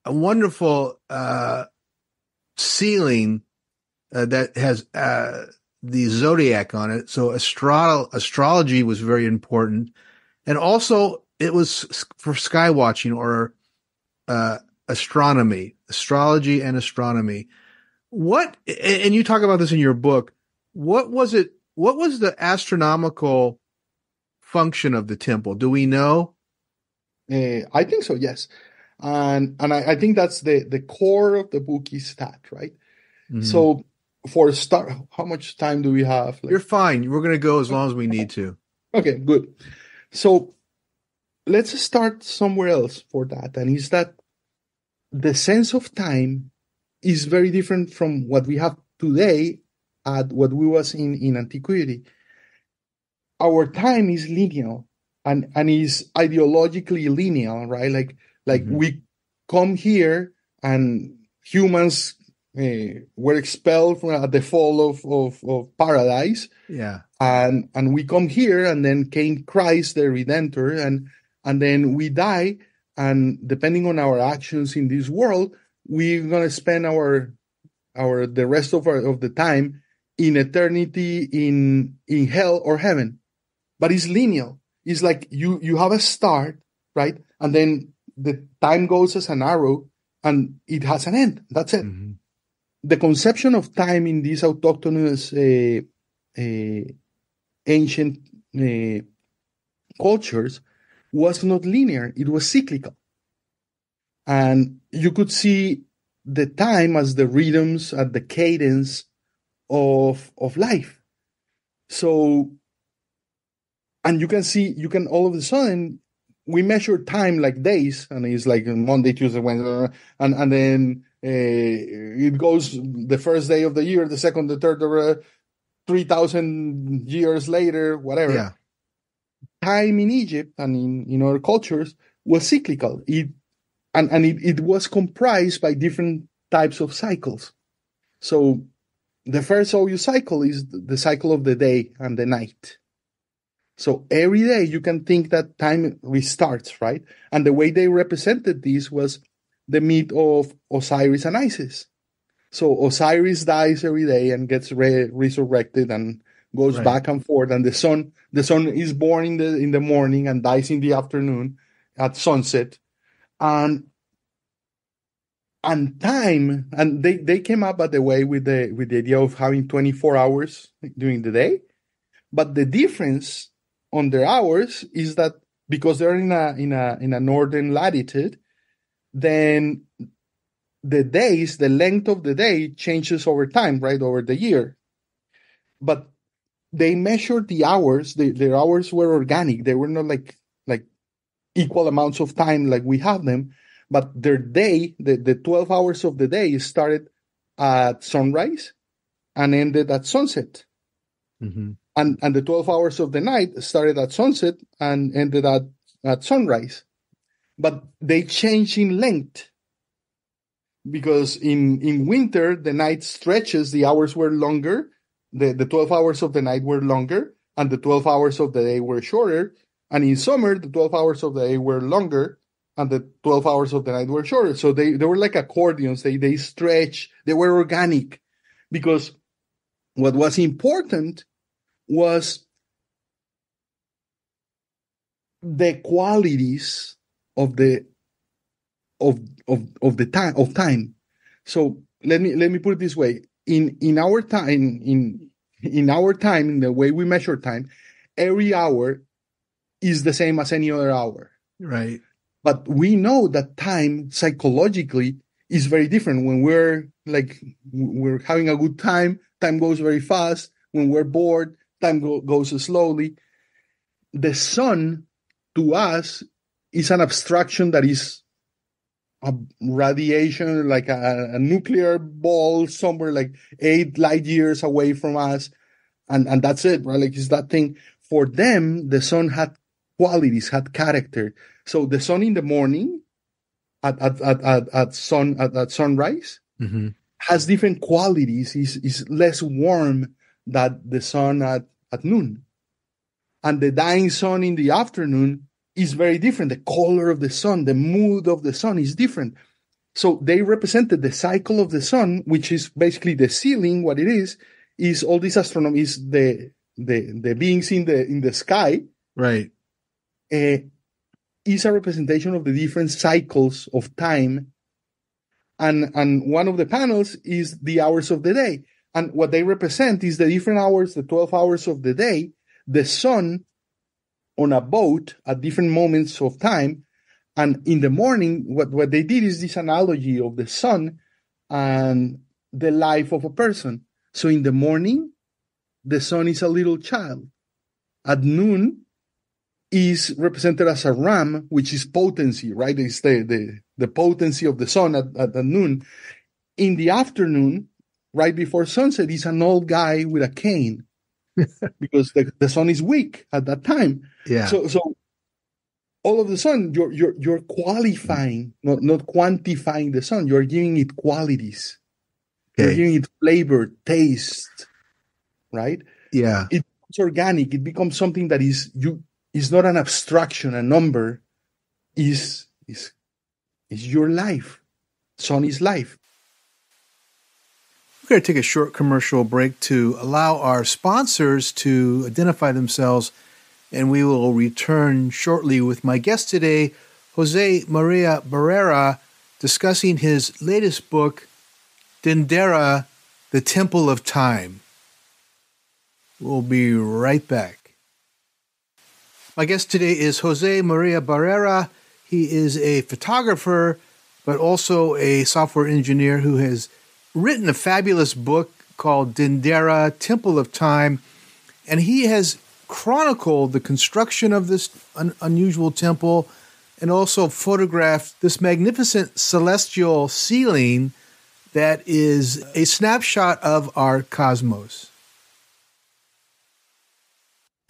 wonderful ceiling that has the zodiac on it. So astrology was very important. And also it was for sky watching, or astronomy, astrology and astronomy. And you talk about this in your book, what was the astronomical function of the temple? Do we know? I think so, yes. And I think that's the core of the book is that, right? Mm-hmm. So for a start, how much time do we have? You're fine. We're going to go as long as we need to. Okay, good. So let's start somewhere else for that. And is that the sense of time is very different from what we have today at what we was in antiquity. our time is linear and is ideologically linear, right? Like we come here and humans were expelled from at the fall of paradise. Yeah. And we come here, and then came Christ, the Redeemer, and then we die. And depending on our actions in this world, we're gonna spend the rest of the time in eternity in hell or heaven. But it's linear. It's like you have a start, right? And then the time goes as an arrow, and it has an end. That's it. Mm-hmm. The conception of time in these autochthonous ancient cultures was not linear. It was cyclical. And you could see the time as the rhythms, at the cadence of life. So, and you can all of a sudden, we measure time like days, and it's like Monday, Tuesday, Wednesday, and then it goes the first day of the year, the second, the third, 3,000 years later, whatever. Yeah. Time in Egypt and in other cultures was cyclical. It was comprised by different types of cycles. So the first obvious cycle is the cycle of the day and the night. So every day you can think that time restarts, right? And the way they represented this was the myth of Osiris and Isis. So Osiris dies every day and gets resurrected and goes back and forth. And the sun is born in the morning and dies in the afternoon at sunset. And time, and they came up, by the way, with the idea of having 24 hours during the day. But the difference on their hours is that because they're in a northern latitude, then the length of the day changes over time, right, over the year. But they measured the hours. Their hours were organic. They were not like equal amounts of time like we have them. But their day, the 12 hours of the day started at sunrise and ended at sunset. Mm-hmm. And the 12 hours of the night started at sunset and ended at sunrise. But they change in length. Because in winter, the night stretches, the hours were longer, the 12 hours of the night were longer, and the 12 hours of the day were shorter. And in summer, the 12 hours of the day were longer, and the 12 hours of the night were shorter. So they were like accordions. They stretch. They were organic. Because what was important was the qualities of the time. So let me put it this way. In our time, in our time, in the way we measure time, every hour is the same as any other hour. Right. But we know that time psychologically is very different. When we're having a good time, time goes very fast. When we're bored, time goes slowly. The sun, to us, is an abstraction that is a radiation, like a nuclear ball somewhere like 8 light years away from us. And that's it, right? Like, it's that thing. For them, the sun had qualities, had character. So the sun in the morning at sunrise mm-hmm. has different qualities. Is less warm than the sun at noon. And the dying sun in the afternoon is very different. The color of the sun, the mood of the sun is different. So they represented the cycle of the sun, which is basically the ceiling. What it is all this astronomy, is the beings in the sky. Right. Is a representation of the different cycles of time. And one of the panels is the hours of the day. And what they represent is the different hours, the 12 hours of the day, the sun on a boat at different moments of time. And in the morning, what they did is this analogy of the sun and the life of a person. So in the morning, the sun is a little child. At noon, is represented as a ram, which is potency, right? It's the potency of the sun at noon. In the afternoon, right before sunset, is an old guy with a cane. because the sun is weak at that time. Yeah. So all of the sudden you're qualifying, not quantifying the sun. You're giving it qualities. Okay. You're giving it flavor, taste, right? Yeah. It becomes organic. It becomes something that is not an abstraction, a number. Is your life. Sun is life. We're going to take a short commercial break to allow our sponsors to identify themselves, and we will return shortly with my guest today, Jose Maria Barrera, discussing his latest book, Dendera, The Temple of Time. We'll be right back. My guest today is Jose Maria Barrera. He is a photographer, but also a software engineer who has written a fabulous book called Dendera, Temple of Time, and he has chronicled the construction of this unusual temple and also photographed this magnificent celestial ceiling that is a snapshot of our cosmos.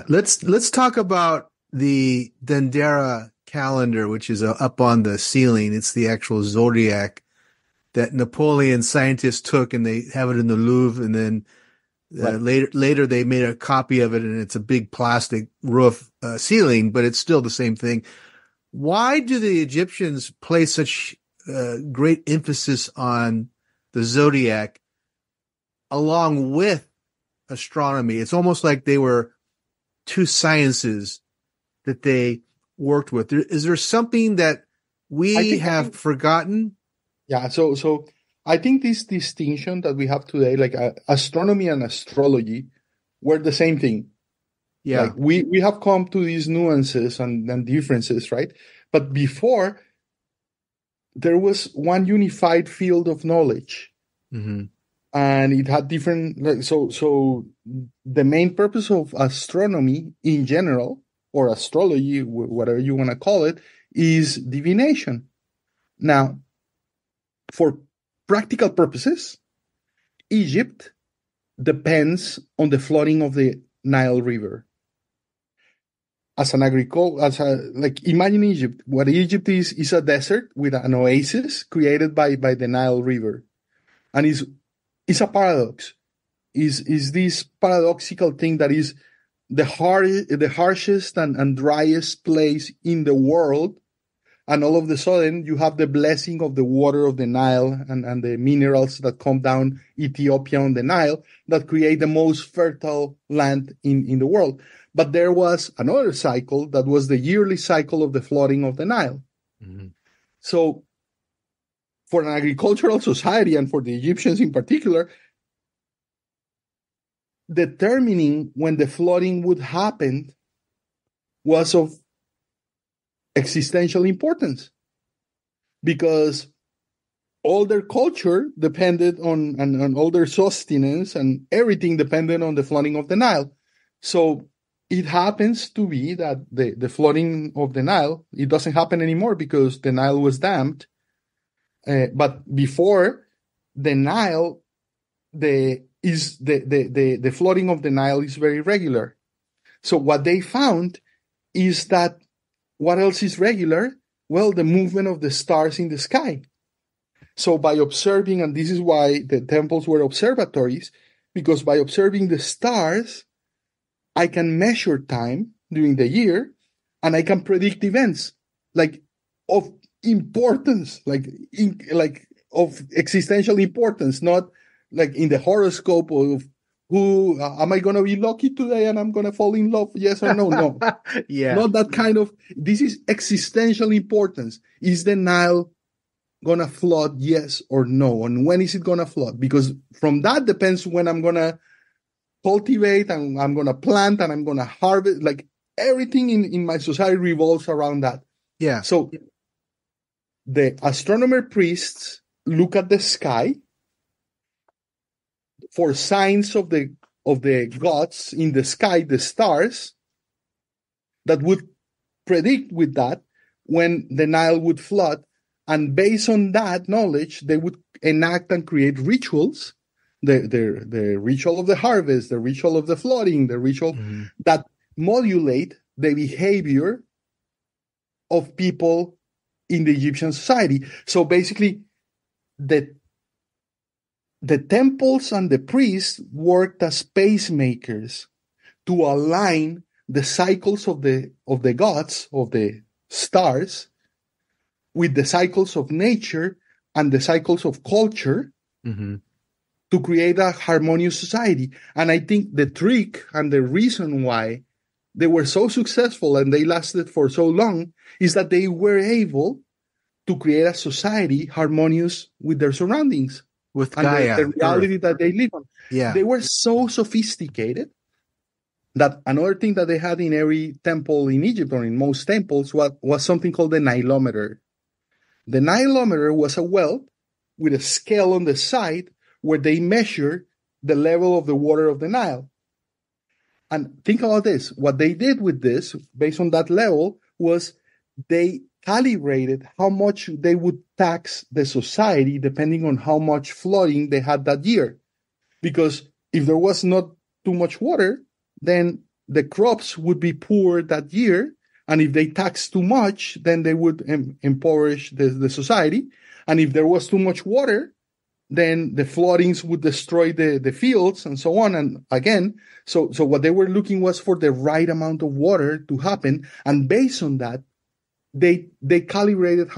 Let's talk about the Dendera calendar, which is up on the ceiling. It's the actual zodiac that Napoleon scientists took, and they have it in the Louvre, and then later they made a copy of it, and it's a big plastic roof ceiling, but it's still the same thing. Why do the Egyptians place such great emphasis on the zodiac along with astronomy? It's almost like they were two sciences that they worked with. Is there something that we have forgotten? Yeah, so I think this distinction that we have today, like astronomy and astrology, were the same thing. Yeah, like we have come to these nuances and differences, right? But before, there was one unified field of knowledge, mm-hmm. and it had different. So the main purpose of astronomy in general, or astrology, whatever you want to call it, is divination. Now, for practical purposes, Egypt depends on the flooding of the Nile River. Imagine Egypt. What Egypt is a desert with an oasis created by the Nile River, and it's a paradox. Is this paradoxical thing that is the harshest and driest place in the world, and all of a sudden you have the blessing of the water of the Nile and the minerals that come down Ethiopia on the Nile that create the most fertile land in the world. But there was another cycle that was the yearly cycle of the flooding of the Nile. Mm-hmm. So for an agricultural society, and for the Egyptians in particular, determining when the flooding would happen was of existential importance, because all their culture depended on, and all their sustenance and everything depended on the flooding of the Nile. So it happens to be that the flooding of the Nile, it doesn't happen anymore because the Nile was dammed. But before the Nile, the flooding of the Nile is very regular. So what they found is that what else is regular? Well, the movement of the stars in the sky. So by observing, and this is why the temples were observatories, because by observing the stars, I can measure time during the year, and I can predict events of importance, of existential importance, not like in the horoscope of who am I going to be lucky today and I'm going to fall in love? Yes or no? No. Yeah. Not that kind of, this is existential importance. Is the Nile going to flood? Yes or no? And when is it going to flood? Because from that depends when I'm going to cultivate and I'm going to plant and I'm going to harvest. Like everything in my society revolves around that. Yeah. So the astronomer priests look at the sky for signs of the gods in the sky, the stars, that would predict with that when the Nile would flood. And based on that knowledge, they would enact and create rituals the ritual of the harvest, the ritual of the flooding, the ritual that modulate the behavior of people in the Egyptian society. So basically, the temples and the priests worked as pacemakers to align the cycles of the gods, of the stars, with the cycles of nature and the cycles of culture to create a harmonious society. And I think the trick and the reason why they were so successful and they lasted for so long is that they were able to create a society harmonious with their surroundings, with and Gaia, the reality that they live on. Yeah. They were so sophisticated that another thing that they had in every temple in Egypt, or in most temples, was something called the Nilometer. The Nilometer was a well with a scale on the side where they measure the level of the water of the Nile. And think about this. What they did with this, based on that level, was they calibrated how much they would tax the society depending on how much flooding they had that year. Because if there was not too much water, then the crops would be poor that year. And if they taxed too much, then they would impoverish the society. And if there was too much water, then the floodings would destroy the fields and so on. And again, so what they were looking was for the right amount of water to happen. And based on that, they calibrated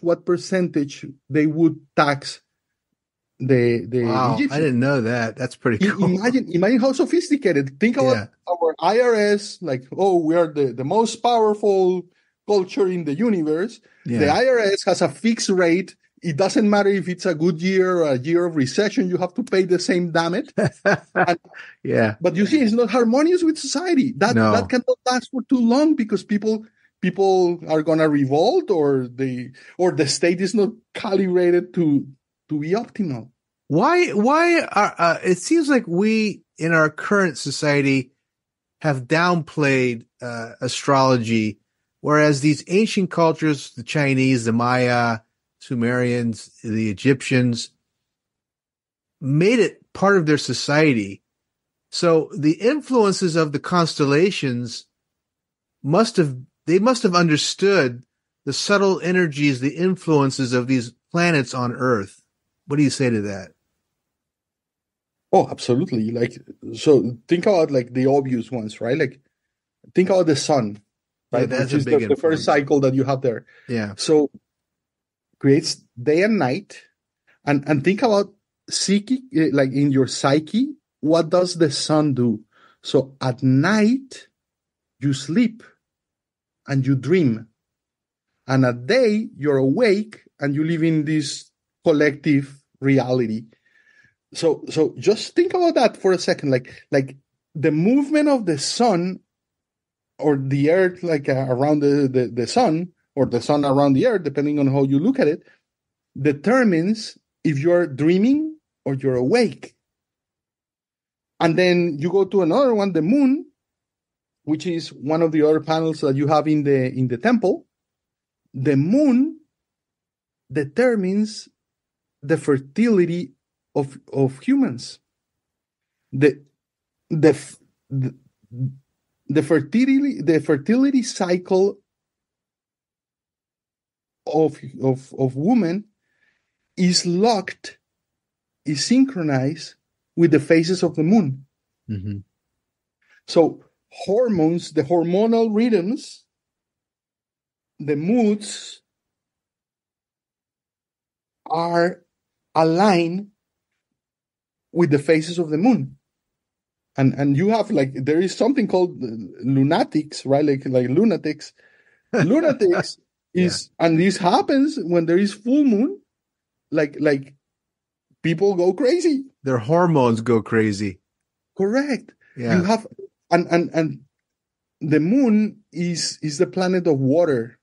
what percentage they would tax the Wow, Egyptians. I didn't know that. That's pretty cool. Imagine how sophisticated. Think about our IRS, like, oh, we are the most powerful culture in the universe. Yeah. The IRS has a fixed rate. It doesn't matter if it's a good year or a year of recession, you have to pay the same, damn it. Yeah. But you see, it's not harmonious with society. That cannot last for too long because people are gonna revolt, or the state is not calibrated to be optimal. Why are it seems like we in our current society have downplayed astrology, whereas these ancient cultures, the Chinese, the Maya, Sumerians, the Egyptians, made it part of their society. So the influences of the constellations must have understood the subtle energies, the influences of these planets on Earth. What do you say to that? Oh, absolutely. Like, so think about like the obvious ones, right? Like, think about the sun, right? Yeah, that's which is the first cycle that you have there. Yeah. So creates day and night, and think about psyche, like in your psyche, what does the sun do? So at night, you sleep and you dream, and at day you're awake and you live in this collective reality. So just think about that for a second, like the movement of the sun or the earth, like around the sun, or the sun around the earth, depending on how you look at it, determines if you're dreaming or you're awake. And then you go to another one, the moon, which is one of the other panels that you have in the temple. The moon determines the fertility of humans. The fertility cycle of women is synchronized with the phases of the moon. Mm-hmm. So hormones, the hormonal rhythms, the moods are aligned with the phases of the moon. And you have, like, there is something called lunatics, right? Like lunatics. Lunatics is, and this happens when there is full moon, like people go crazy. Their hormones go crazy. Correct. Yeah. You have, and the moon is the planet of water.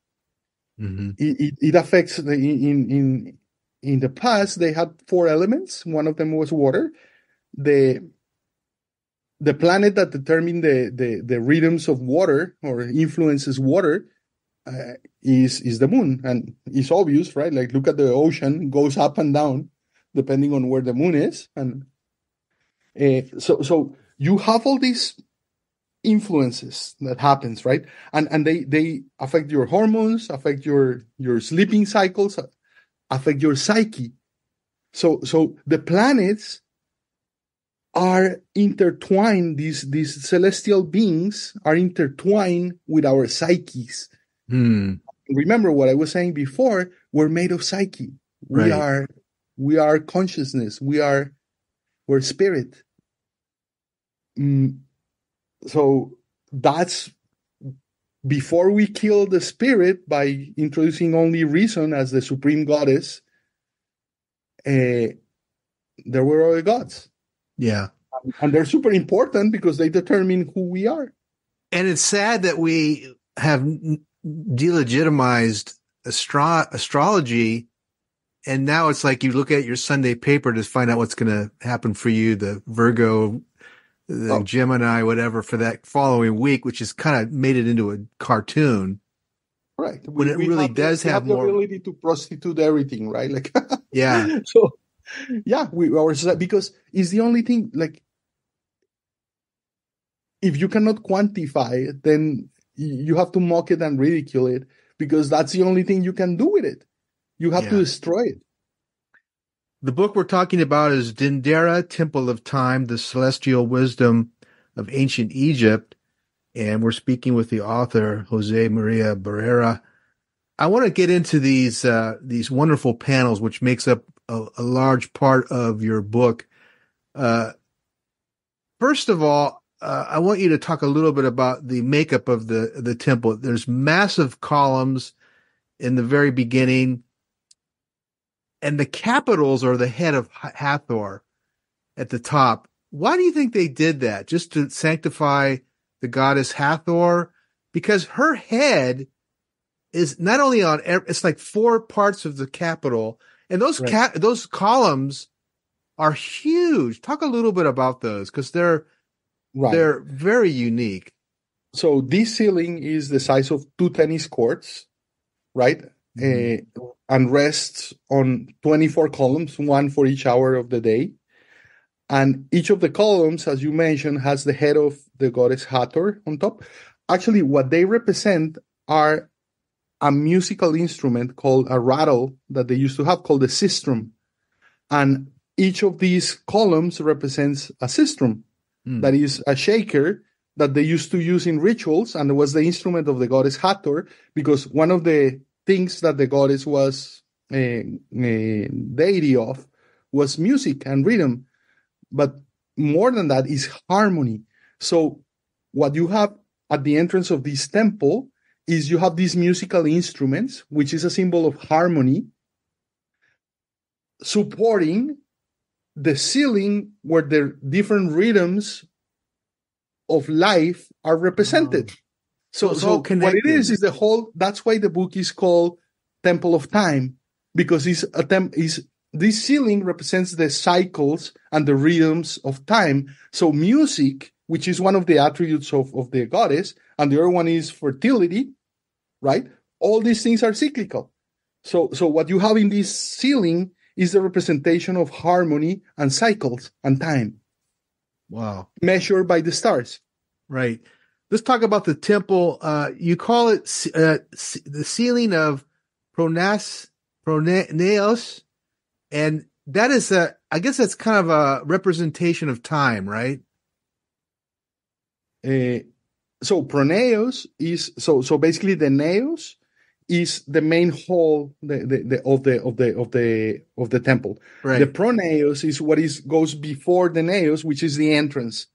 Mm-hmm. It affects in the past they had 4 elements. One of them was water. The planet that determined the rhythms of water or influences water is the moon, and it's obvious, right? Like, look at the ocean, goes up and down depending on where the moon is, and So you have all these influences that happens, right? And they affect your hormones, affect your sleeping cycles, affect your psyche. So the planets are intertwined. These celestial beings are intertwined with our psyches. Remember what I was saying before, we're made of psyche. Right. We are consciousness. We're spirit. So that's before we kill the spirit by introducing only reason as the supreme goddess. There were other gods. Yeah. And they're super important because they determine who we are. And it's sad that we have delegitimized astrology. And now it's like you look at your Sunday paper to find out what's going to happen for you, the Virgo, the Gemini, whatever, for that following week, which has kind of made it into a cartoon. Right. When it really does have the more ability to prostitute everything, right? Like, yeah. So, yeah, because it's the only thing, like, if you cannot quantify it, then you have to mock it and ridicule it because that's the only thing you can do with it. You have to destroy it. The book we're talking about is Dendera, Temple of Time, the Celestial Wisdom of Ancient Egypt. And we're speaking with the author, Jose Maria Barrera. I want to get into these wonderful panels, which makes up a large part of your book. First of all, I want you to talk a little bit about the makeup of the temple. There's massive columns in the very beginning, and the capitals are the head of Hathor at the top. Why do you think they did that? Just to sanctify the goddess Hathor? Because her head is not only on, it's like 4 parts of the capital, and those those columns are huge. Talk a little bit about those, because they're very unique. So this ceiling is the size of 2 tennis courts, right? And rests on 24 columns, 1 for each hour of the day. And each of the columns, as you mentioned, has the head of the goddess Hathor on top. Actually, what they represent are a musical instrument called a rattle that they used to have called the sistrum. And each of these columns represents a sistrum. That is a shaker that they used to use in rituals, and it was the instrument of the goddess Hathor, because one of the things that the goddess was a deity of was music and rhythm. But more than that is harmony. So what you have at the entrance of this temple is you have these musical instruments, which is a symbol of harmony, supporting the ceiling where the different rhythms of life are represented. So what it is the whole, that's why the book is called Temple of Time, because this ceiling represents the cycles and the rhythms of time. So music, which is one of the attributes of the goddess, and the other one is fertility, right? All these things are cyclical. So what you have in this ceiling is the representation of harmony and cycles and time. Wow. Measured by the stars. Right. Let's talk about the temple. You call it the ceiling of Pronaos, and that is I guess that's kind of a representation of time, right? So Pronaos is so basically the naos is the main hall of the temple. Right. The pronaos is what goes before the naos, which is the entrance,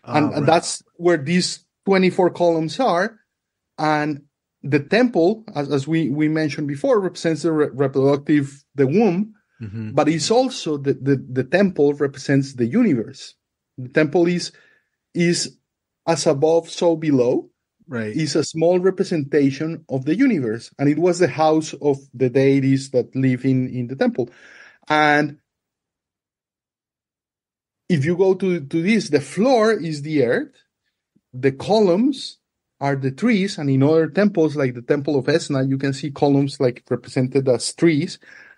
and that's where these 24 columns are. And the temple, as we mentioned before, represents the womb, but it's also the temple represents the universe. The temple is as above, so below. Right. Is a small representation of the universe, and it was the house of the deities that live in the temple. And if you go to this, the floor is the earth, the columns are the trees, and in other temples like the Temple of Esna, you can see columns like represented as trees,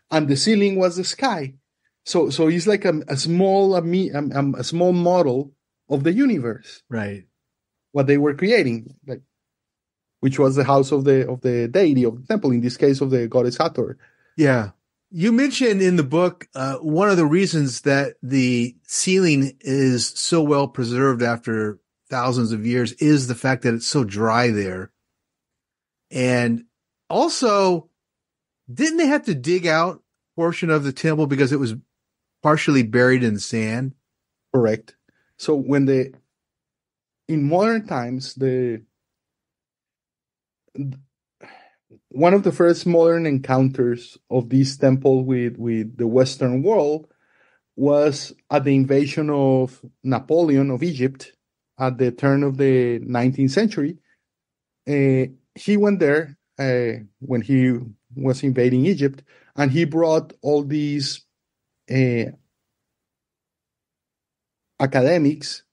and the ceiling was the sky. So it's like a small model of the universe, Right. what they were creating, like, which was the house of the deity of the temple, in this case of the goddess Hathor. Yeah. You mentioned in the book one of the reasons that the ceiling is so well preserved after thousands of years is the fact that it's so dry there. And also, didn't they have to dig out a portion of the temple because it was partially buried in sand? Correct. So in modern times, one of the first modern encounters of this temple with the Western world was at the invasion of Napoleon of Egypt at the turn of the 19th century. He went there when he was invading Egypt, and he brought all these academics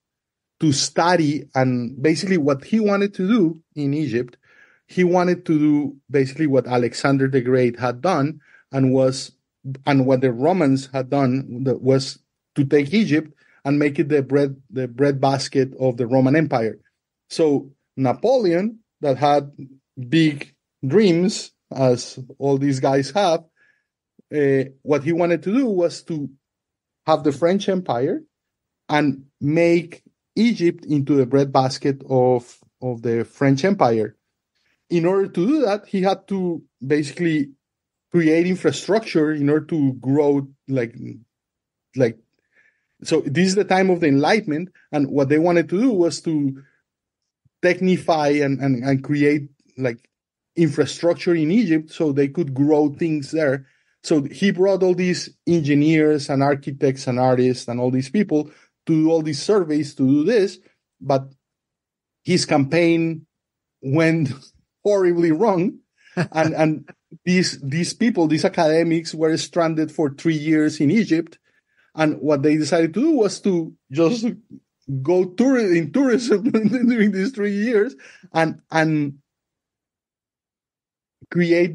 to study, and basically what he wanted to do in Egypt, he wanted to do basically what Alexander the Great had done, and what the Romans had done, was to take Egypt and make it the bread basket of the Roman Empire. So Napoleon, that had big dreams, as all these guys have, what he wanted to do was to have the French Empire and make Egypt into the breadbasket of the French Empire. In order to do that, he had to basically create infrastructure in order to grow like. So this is the time of the Enlightenment, and what they wanted to do was to technify and create like infrastructure in Egypt so they could grow things there. So he brought all these engineers and architects and artists and all these people to do all these surveys to do this, but his campaign went horribly wrong, and these people, these academics, were stranded for 3 years in Egypt, and what they decided to do was to just go in tourism during these 3 years and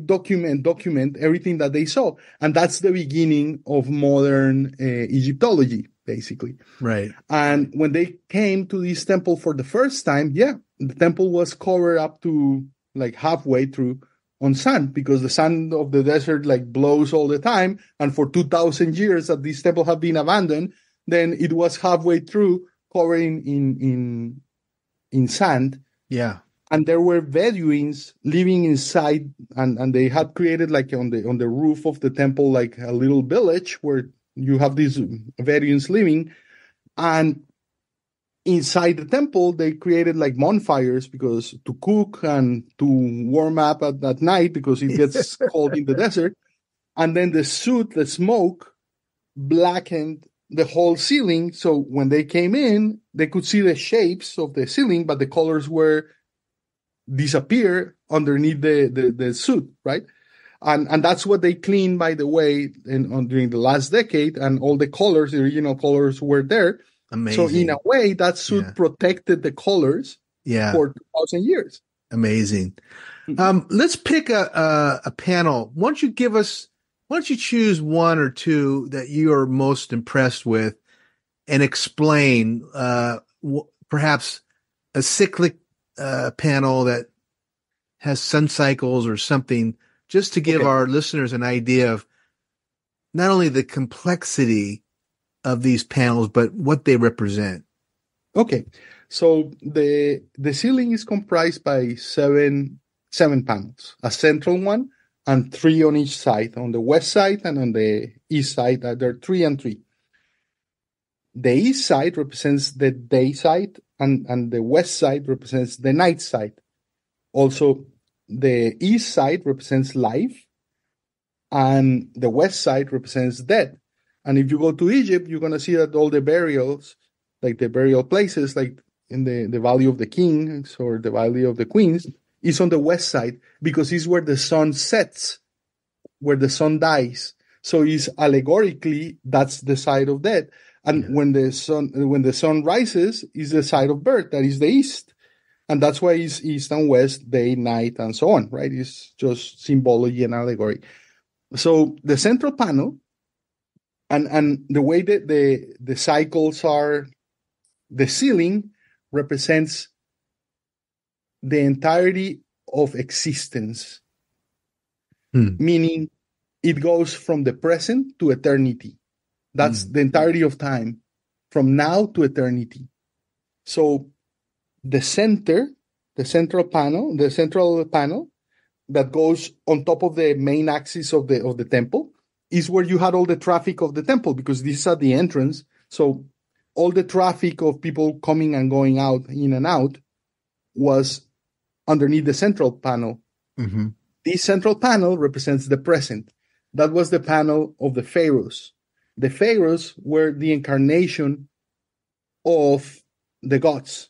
document everything that they saw, and that's the beginning of modern Egyptology, basically. Right. And when they came to this temple for the first time, the temple was covered up to like halfway through on sand, because the sand of the desert like blows all the time, and for 2,000 years that this temple had been abandoned, then it was halfway through covered in sand. Yeah. And there were Bedouins living inside, and they had created like on the roof of the temple like a little village where you have these Bedouins living, and inside the temple they created like bonfires because to cook and to warm up at night because it gets cold in the desert. And then the smoke blackened the whole ceiling, so when they came in they could see the shapes of the ceiling, but the colors were disappear underneath the soot, right? And that's what they cleaned, by the way, during the last decade, and all the colors, the original colors, were there. Amazing. So in a way, that soot protected the colors for 2,000 years. Amazing. Let's pick a panel. Why don't you choose one or two that you are most impressed with and explain perhaps a cyclic panel that has sun cycles or something, just to give our listeners an idea of not only the complexity of these panels, but what they represent. Okay. So the ceiling is comprised by seven panels, a central one and 3 on each side, on the west side and on the east side. There are 3 and 3. The east side represents the day side, and the west side represents the night side. Also, the east side represents life, and the west side represents death. And if you go to Egypt, you're going to see that all the burials, like the burial places, like in the Valley of the Kings or the Valley of the Queens, is on the west side, because it's where the sun sets, where the sun dies. So it's allegorically, that's the side of death. And when the sun rises, is the side of birth, that is the east. And that's why it's east and west, day, night, and so on, right? It's just symbology and allegory. So the central panel And the way that the cycles are, the ceiling represents the entirety of existence, meaning it goes from the present to eternity. That's the entirety of time, from now to eternity. So the central panel that goes on top of the main axis of the temple is where you had all the traffic of the temple, because this is at the entrance. So all the traffic of people coming and going out, in and out, was underneath the central panel. Mm-hmm. This central panel represents the present. That was the panel of the pharaohs. The pharaohs were the incarnation of the gods.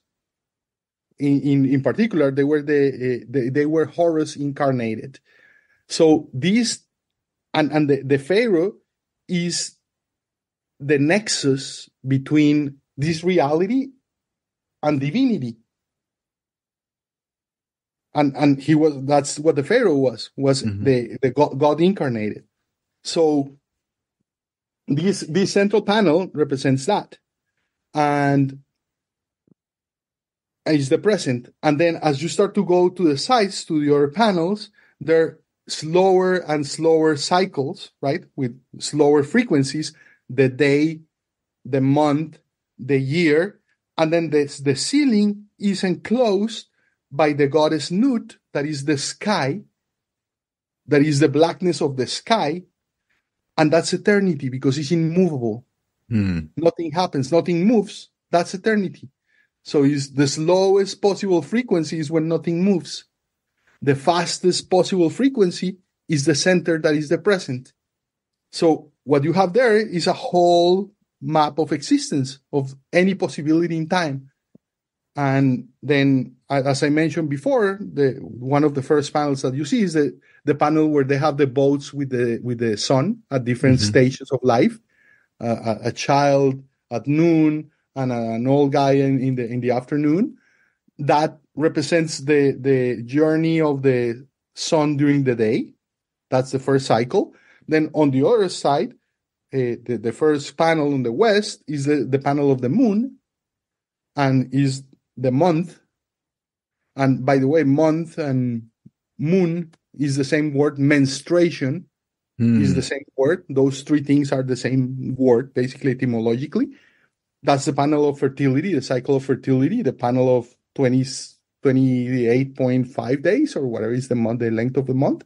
In particular, they were they were Horus incarnated. So this and the pharaoh is the nexus between this reality and divinity. And that's what the pharaoh was the God incarnated. So this central panel represents that, and is the present. And then as you start to go to the sides, to your panels, they're slower and slower cycles, right? With slower frequencies, the day, the month, the year, and then the ceiling is enclosed by the goddess Nut, that is the sky, that is the blackness of the sky, and that's eternity because it's immovable. Nothing happens, nothing moves. That's eternity. So the slowest possible frequency is when nothing moves. The fastest possible frequency is the center, that is the present. So what you have there is a whole map of existence of any possibility in time. And then, as I mentioned before, one of the first panels that you see is the panel where they have the boats with the sun at different stages of life. A child at noon and an old guy in the afternoon. That represents the journey of the sun during the day. That's the first cycle. Then on the other side, the first panel on the west is the panel of the moon, and is the month. And by the way, month and moon is the same word. Menstruation is the same word. Those three things are the same word, basically, etymologically. That's the panel of fertility, the cycle of fertility, the panel of 28.5 days, or whatever is the length of the month.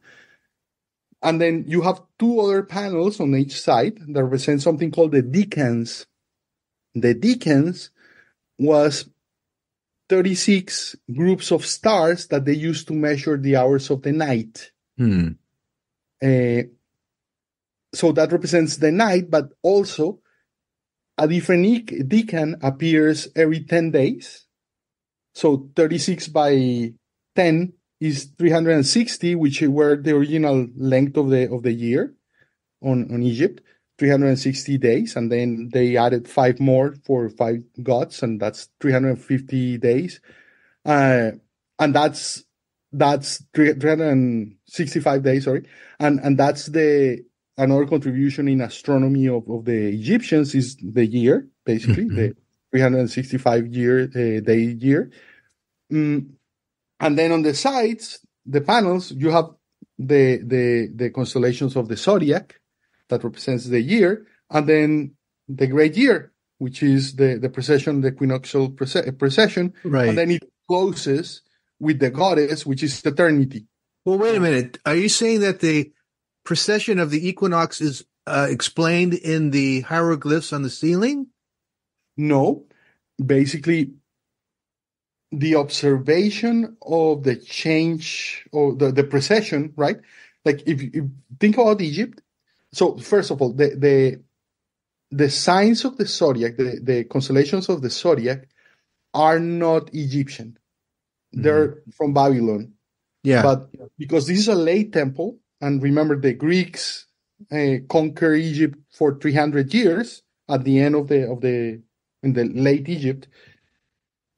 And then you have two other panels on each side that represent something called the decans. The decans was 36 groups of stars that they used to measure the hours of the night. So that represents the night, but also a different decan appears every 10 days. So 36 by 10 is 360, which were the original length of the year on Egypt, 360 days. And then they added 5 more for 5 gods, and that's 350 days. And that's 365 days, sorry. And that's another contribution in astronomy of the Egyptians is the year, basically, the 365 day year. And then on the sides, the panels, you have the constellations of the zodiac that represents the year, and then the great year, which is the precession, the equinoctial precession. Right. And then it closes with the goddess, which is eternity. Well, wait a minute. Are you saying that the precession of the equinox is explained in the hieroglyphs on the ceiling? No. Basically, the observation of the change or the precession, right? Like if you think about Egypt. So first of all, the signs of the zodiac, the constellations of the zodiac are not Egyptian. They're from Babylon. Yeah. But because this is a late temple, and remember the Greeks conquer Egypt for 300 years at the end in the late Egypt.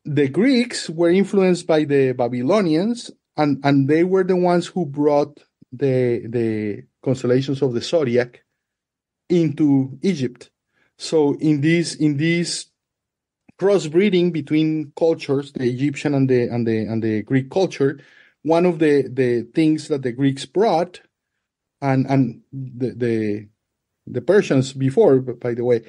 The Greeks were influenced by the Babylonians, and they were the ones who brought the constellations of the zodiac into Egypt. So in this crossbreeding between cultures, the Egyptian and the Greek culture, one of the things that the Greeks brought, and the Persians before, by the way,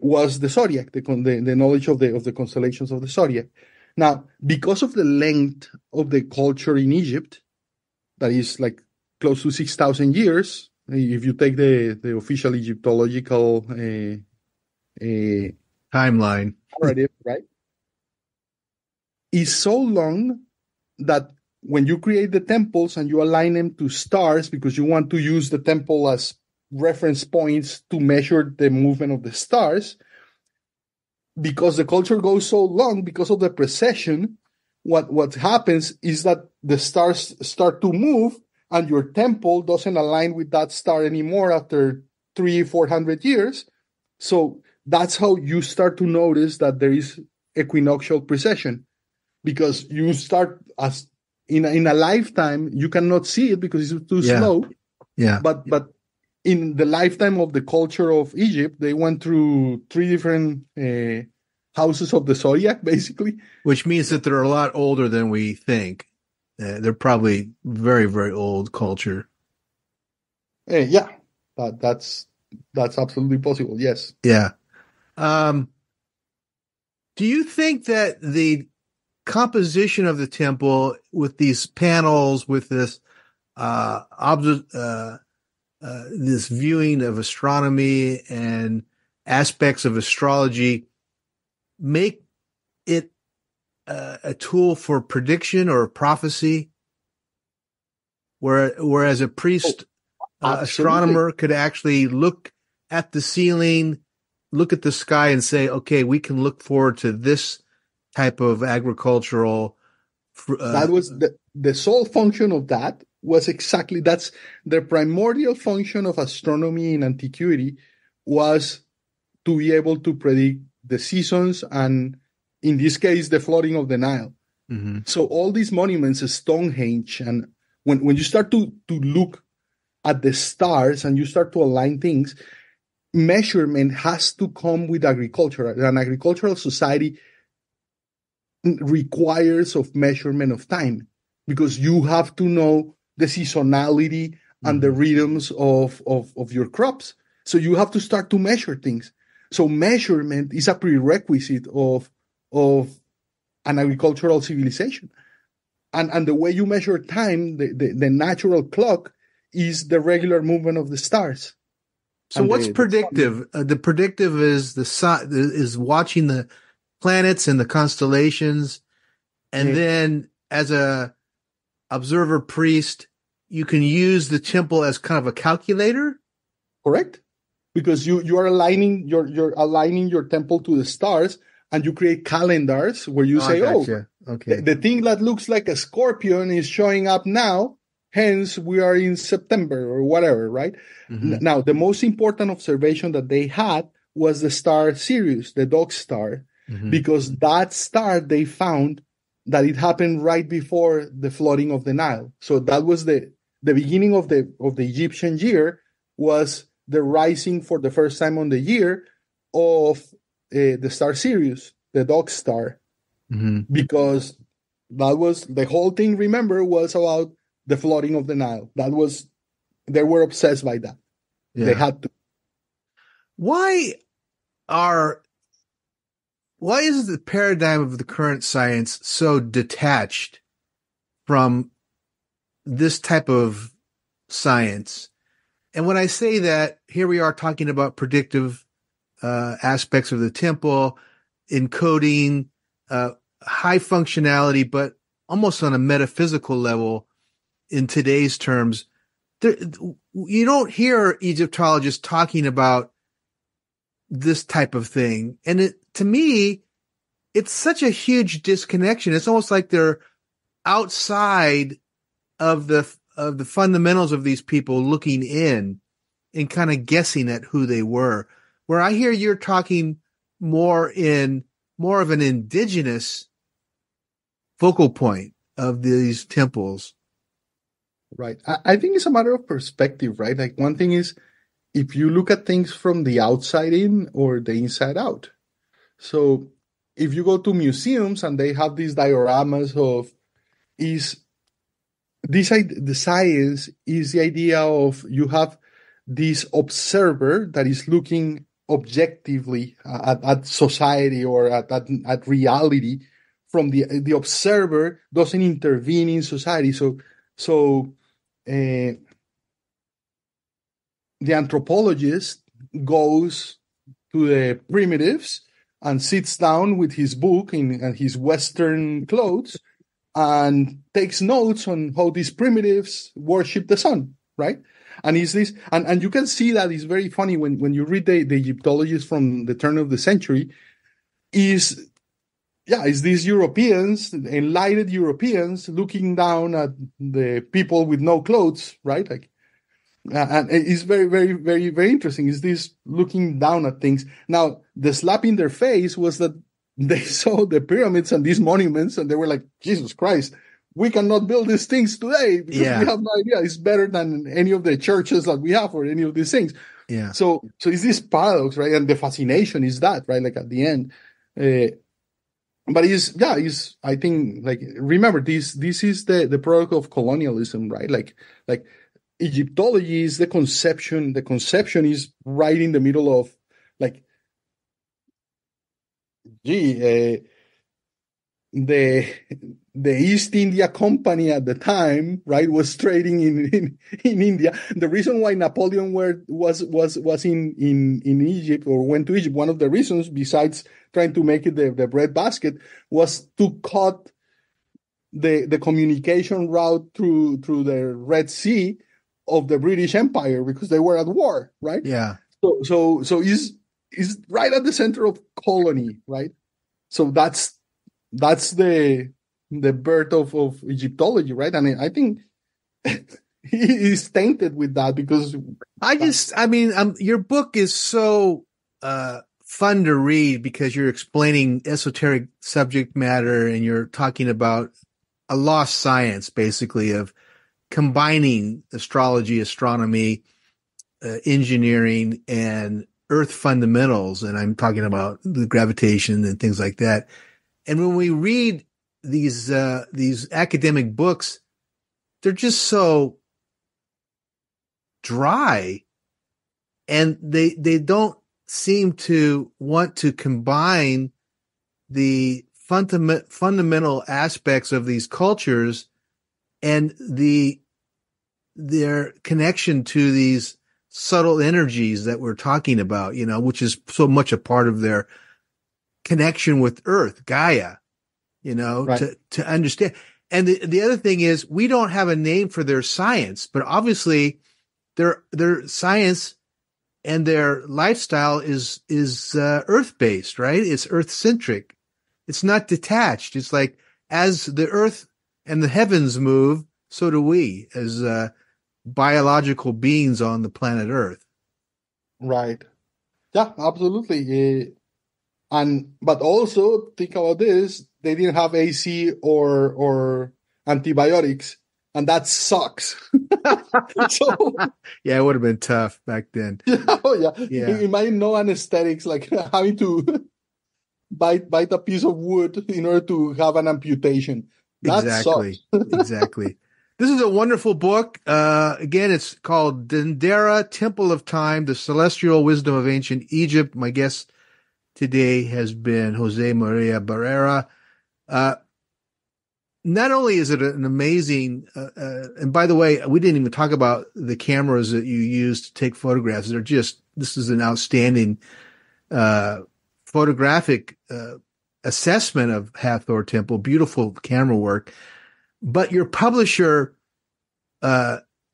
was the zodiac, the knowledge of the constellations of the zodiac. Now, because of the length of the culture in Egypt, that is like close to 6,000 years, if you take the official Egyptological Timeline. narrative, right, is so long that when you create the temples and you align them to stars because you want to use the temple as reference points to measure the movement of the stars, because the culture goes so long, because of the precession, what happens is that the stars start to move and your temple doesn't align with that star anymore after 300-400 years. So that's how you start to notice that there is equinoctial precession, because you start as in a lifetime, you cannot see it because it's too slow. Yeah. But in the lifetime of the culture of Egypt, they went through 3 different houses of the zodiac, basically. Which means that they're a lot older than we think. They're probably very, very old culture. Yeah, that's absolutely possible. Yes. Yeah. Do you think that the composition of the temple with these panels, with this this viewing of astronomy and aspects of astrology, make it a tool for prediction or prophecy, whereas a priest, astronomer could actually look at the ceiling, look at the sky and say, okay, we can look forward to this type of agricultural. That was the sole function of that. Was exactly, that's the primordial function of astronomy in antiquity, was to be able to predict the seasons and, in this case, the flooding of the Nile. Mm-hmm. So all these monuments, Stonehenge, and when you start to look at the stars and you start to align things, measurement has to come with agriculture. An agricultural society requires of measurement of time, because you have to know the seasonality and the rhythms of your crops. So you have to start to measure things. So measurement is a prerequisite of an agricultural civilization. And the way you measure time, the natural clock, is the regular movement of the stars. So what's predictive? The predictive is the sun, is watching the planets and the constellations, and then as a observer priest, you can use the temple as kind of a calculator. Correct, because you are aligning you're aligning your temple to the stars, and you create calendars where you say, okay, the thing that looks like a scorpion is showing up now. Hence, we are in September or whatever, right? Mm-hmm. Now, the most important observation that they had was the star Sirius, the dog star, because that star, they found that it happened right before the flooding of the Nile. So that was the beginning of the Egyptian year, was the rising for the first time on the year of the star Sirius, the dog star, because that was the whole thing. Remember, was about the flooding of the Nile. They were obsessed by that. Yeah. They had to. Why is the paradigm of the current science so detached from this type of science? And when I say that, here we are talking about predictive aspects of the temple, encoding, high functionality, but almost on a metaphysical level. In today's terms, you don't hear Egyptologists talking about this type of thing. And to me, it's such a huge disconnection. It's almost like they're outside of the fundamentals of these people, looking in and kind of guessing at who they were. Where I hear you're talking more of an indigenous focal point of these temples. Right. I think it's a matter of perspective, right? Like, one thing is if you look at things from the outside in or the inside out. So if you go to museums and they have these dioramas of the science is the idea of you have this observer that is looking objectively at society or at reality. From the observer doesn't intervene in society. So the anthropologist goes to the primitives and sits down with his book and his Western clothes and takes notes on how these primitives worship the sun, right? And is this and you can see that it's very funny when you read the Egyptologists from the turn of the century, is these Europeans, enlightened Europeans, looking down at the people with no clothes, right? Like, and it's very, very, very, very interesting. Is this looking down at things? Now, the slap in their face was that they saw the pyramids and these monuments, and they were like, Jesus Christ, we cannot build these things today because we have no idea. It's better than any of the churches that we have or any of these things. Yeah. So it's this paradox, right? And the fascination is that, right? Like at the end. But I think, like, remember, this is the product of colonialism, right? Like Egyptology is the conception. The conception is right in the middle of, like, the East India Company at the time, right, was trading in India. The reason why Napoleon was in Egypt or went to Egypt, one of the reasons, besides trying to make it the breadbasket, was to cut the communication route through the Red Sea of the British Empire because they were at war, right? Yeah. So is right at the center of colony, right? So that's the birth of Egyptology, right? And I think he's tainted with that because your book is so fun to read because you're explaining esoteric subject matter and you're talking about a lost science, basically, of combining astrology, astronomy, engineering, and earth fundamentals. And I'm talking about the gravitation and things like that. And when we read these academic books, they're just so dry, and they don't seem to want to combine the fundamental aspects of these cultures and their connection to these subtle energies that we're talking about, which is so much a part of their connection with Earth, Gaia, right. to understand. And the other thing is, we don't have a name for their science, but obviously their science and their lifestyle is Earth-based, right? It's Earth-centric. It's not detached. It's like, as the Earth and the heavens move, so do we as biological beings on the planet Earth. Right. Yeah, absolutely. But also think about this: they didn't have AC or antibiotics, and that sucks. So yeah, it would have been tough back then. Yeah. Imagine no anesthetics, like having to bite a piece of wood in order to have an amputation. That exactly. sucks. Exactly. This is a wonderful book. Again, it's called Dendera, Temple of Time: The Celestial Wisdom of Ancient Egypt. My guest today has been Jose Maria Barrera. Not only is it an amazing, and by the way, we didn't even talk about the cameras that you use to take photographs. This is an outstanding photographic assessment of Hathor Temple. Beautiful camera work. But your publisher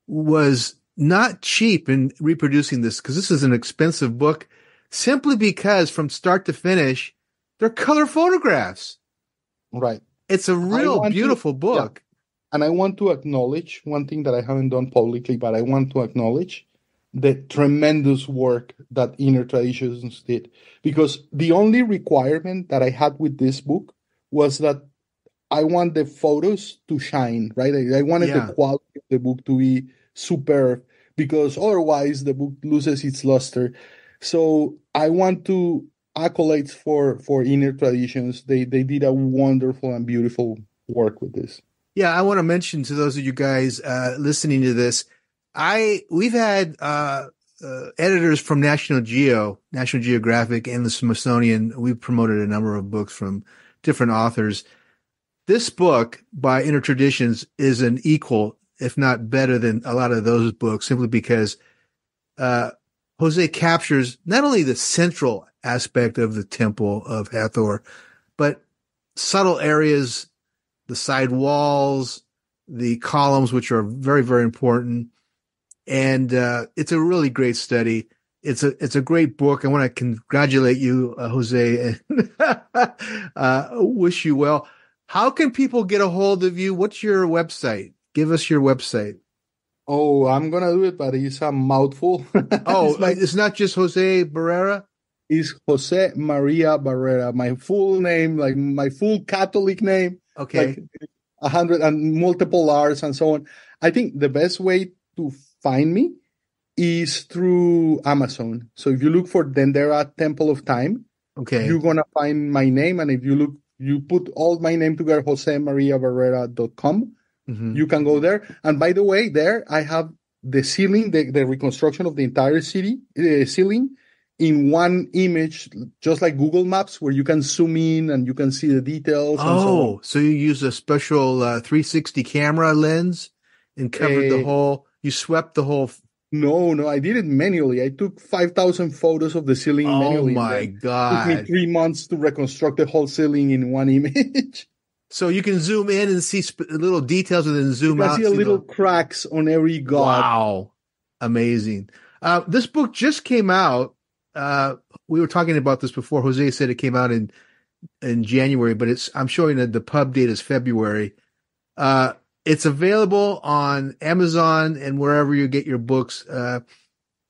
was not cheap in reproducing this, because this is an expensive book, simply because from start to finish, they're color photographs. Right. It's a real beautiful book. Yeah. And I want to acknowledge one thing that I haven't done publicly, but I want to acknowledge the tremendous work that Inner Traditions did. Because the only requirement that I had with this book was that I want the photos to shine, right? I wanted the quality of the book to be superb, because otherwise the book loses its luster. So I want to accolades for Inner Traditions. They did a wonderful and beautiful work with this. Yeah, I want to mention to those of you guys listening to this, we've had editors from National Geographic, and the Smithsonian. We've promoted a number of books from different authors. This book by Inner Traditions is an equal, if not better than a lot of those books, simply because Jose captures not only the central aspect of the temple of Hathor, but subtle areas, the side walls, the columns, which are very, very important. And it's a really great study. It's a great book. I want to congratulate you, Jose, and wish you well. How can people get a hold of you? What's your website? Give us your website. Oh, I'm going to do it, but it's a mouthful. It's not just Jose Barrera? It's Jose Maria Barrera. My full name, like my full Catholic name. Okay. Like 100 and multiple R's and so on. I think the best way to find me is through Amazon. So if you look for Dendera Temple of Time, okay, you're going to find my name. And if you put all my name together, josemariabarrera.com, you can go there. And by the way, there I have the ceiling, the reconstruction of the entire ceiling in one image, just like Google Maps, where you can zoom in and you can see the details. Oh, so you use a special 360 camera lens and covered the whole, you swept the whole. No, I did it manually. I took 5,000 photos of the ceiling manually. Oh my God. It took me 3 months to reconstruct the whole ceiling in one image. So you can zoom in and see little details and then zoom out. You can see little cracks on every god. Wow. Amazing. This book just came out. We were talking about this before. Jose said it came out in January, but I'm showing that the pub date is February. It's available on Amazon and wherever you get your books.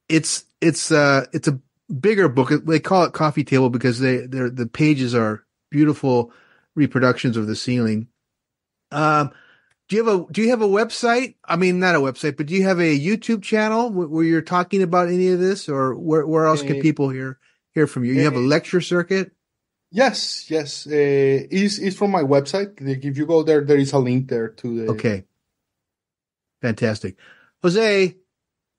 It's a bigger book. They call it coffee table because the pages are beautiful reproductions of the ceiling. Do you have a website? I mean, not a website, but do you have a YouTube channel where you're talking about any of this, or where else can people hear from you? You have a lecture circuit? Yes. It's from my website. If you go there is a link there to the. Okay. Fantastic. Jose,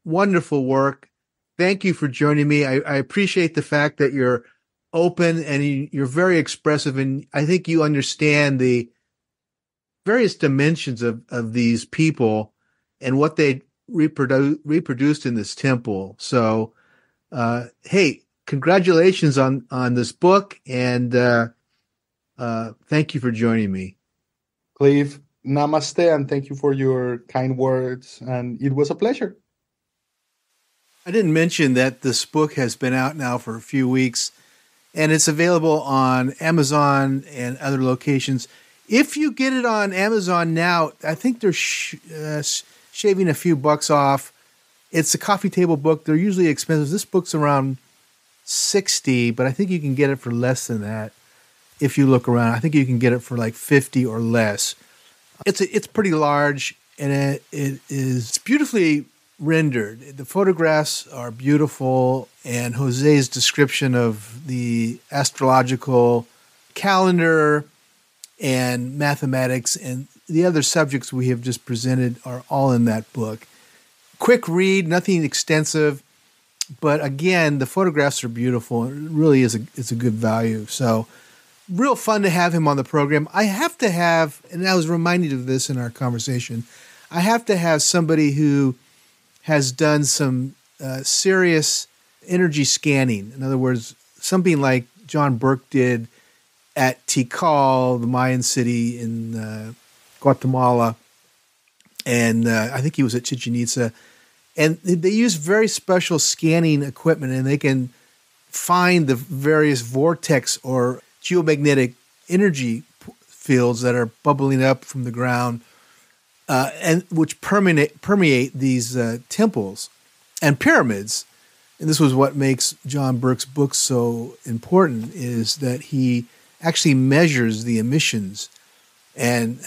wonderful work. Thank you for joining me. I appreciate the fact that you're open and you're very expressive, and I think you understand the various dimensions of these people and what they reproduced in this temple. So, hey, congratulations on this book, and thank you for joining me. Clive, namaste, and thank you for your kind words, and it was a pleasure. I didn't mention that this book has been out now for a few weeks, and it's available on Amazon and other locations. If you get it on Amazon now, I think they're shaving a few bucks off. It's a coffee table book. They're usually expensive. This book's around $60, but I think you can get it for less than that. If you look around, I think you can get it for like $50 or less. It's pretty large, and it's beautifully rendered. The photographs are beautiful, and Jose's description of the astrological calendar and mathematics and the other subjects we have just presented are all in that book. Quick read, nothing extensive, but again, the photographs are beautiful. It really is a good value. So real fun to have him on the program. I have to have, and I was reminded of this in our conversation, I have to have somebody who has done some serious energy scanning. In other words, something like John Burke did at Tikal, the Mayan city in Guatemala, and I think he was at Chichen Itza. And they use very special scanning equipment, and they can find the various vortex or geomagnetic energy fields that are bubbling up from the ground, and which permeate these temples and pyramids. And this was what makes John Burke's book so important, is that he actually measures the emissions and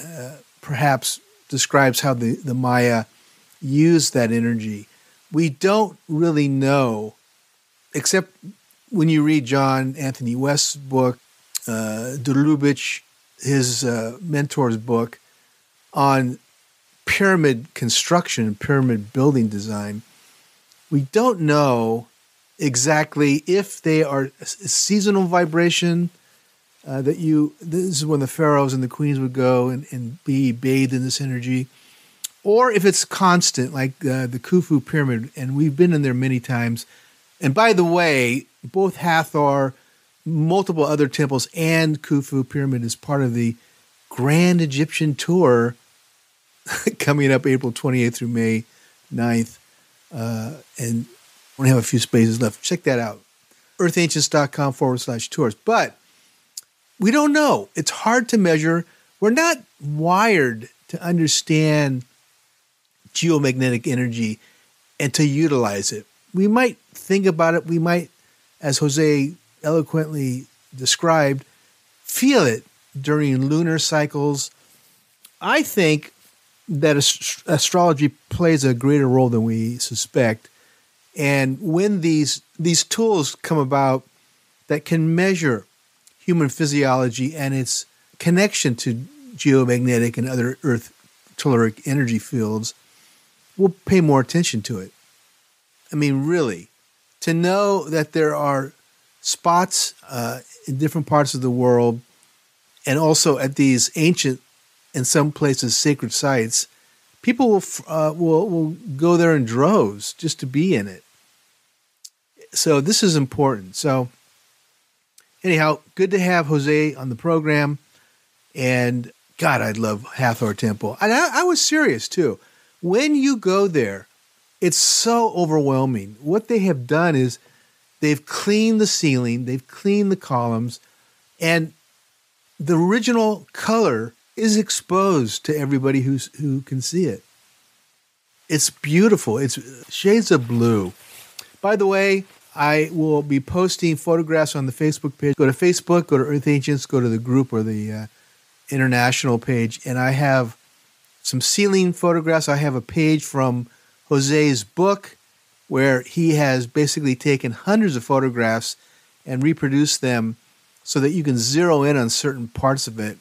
perhaps describes how the Maya used that energy. we don't really know, except when you read John Anthony West's book, De Lubitsch, his mentor's book on pyramid construction, pyramid building design. We don't know exactly if they are a seasonal vibration, this is when the pharaohs and the queens would go and be bathed in this energy, or if it's constant, like the Khufu pyramid, and we've been in there many times. And by the way, both Hathor, multiple other temples, and Khufu pyramid is part of the Grand Egyptian Tour coming up April 28th through May 9th. And we only have a few spaces left. Check that out. earthancients.com/tours. But we don't know. It's hard to measure. We're not wired to understand geomagnetic energy and to utilize it. We might think about it. We might, as Jose eloquently described, feel it during lunar cycles. I think that astrology plays a greater role than we suspect. And when these tools come about that can measure human physiology and its connection to geomagnetic and other earth telluric energy fields, we'll pay more attention to it. I mean, really, to know that there are spots in different parts of the world and also at these ancient, in some places, sacred sites, people will go there in droves just to be in it. So this is important. So anyhow, good to have Jose on the program. And God, I love Hathor Temple. And I was serious too. When you go there, it's so overwhelming. What they have done is they've cleaned the ceiling, they've cleaned the columns, and the original color is exposed to everybody who can see it. It's beautiful. It's shades of blue. By the way, I will be posting photographs on the Facebook page. Go to Facebook, go to Earth Ancients, go to the group or the international page, and I have some ceiling photographs. I have a page from Jose's book where he has basically taken hundreds of photographs and reproduced them so that you can zero in on certain parts of it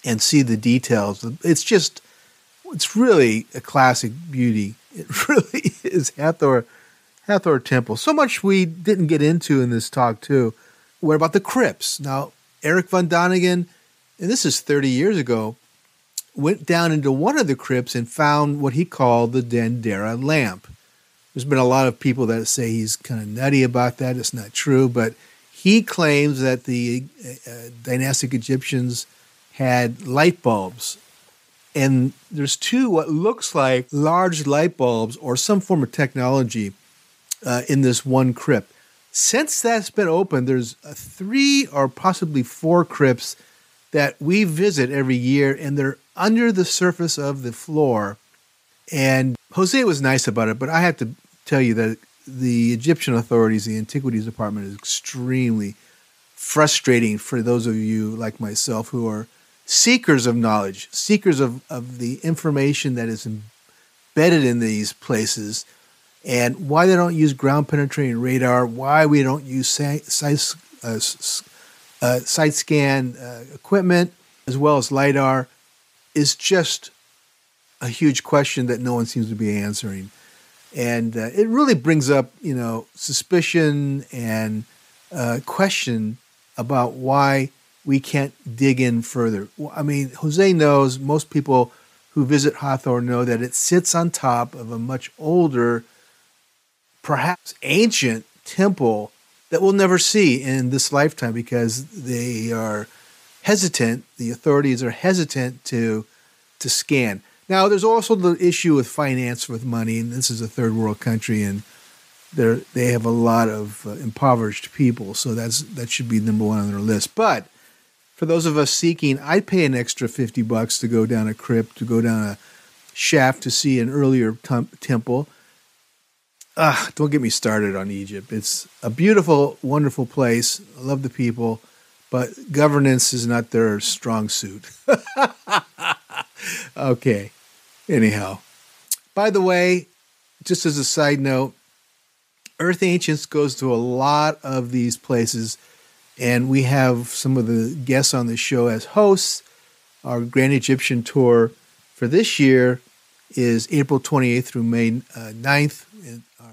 and see the details. It's really a classic beauty. It really is Hathor Temple. So much we didn't get into in this talk too. What about the crypts? Now, Eric von Däniken, and this is 30 years ago, went down into one of the crypts and found what he called the Dendera lamp. There's been a lot of people that say he's kind of nutty about that. It's not true, but he claims that the dynastic Egyptians had light bulbs. And there's two what looks like large light bulbs or some form of technology in this one crypt. Since that's been opened, there's 3 or possibly 4 crypts that we visit every year, and they're under the surface of the floor. And Jose was nice about it, but I have to tell you that the Egyptian authorities, the Antiquities Department, is extremely frustrating for those of you like myself who are seekers of knowledge, seekers of the information that is embedded in these places, and why they don't use ground-penetrating radar, why we don't use side scan equipment, as well as LiDAR, is just a huge question that no one seems to be answering. And it really brings up, suspicion and question about why we can't dig in further. I mean, Jose knows, most people who visit Hathor know that it sits on top of a much older, perhaps ancient temple that we'll never see in this lifetime because they are hesitant, the authorities are hesitant to scan. Now, there's also the issue with finance, with money, and this is a third world country, and they have a lot of impoverished people, so that should be number one on their list. But for those of us seeking, I'd pay an extra $50 to go down a crypt, to go down a shaft to see an earlier temple. Don't get me started on Egypt. It's a beautiful, wonderful place. I love the people, but governance is not their strong suit. Okay. Anyhow, by the way, just as a side note, Earth Ancients goes to a lot of these places, and we have some of the guests on the show as hosts. Our Grand Egyptian tour for this year is April 28th through May 9th. And our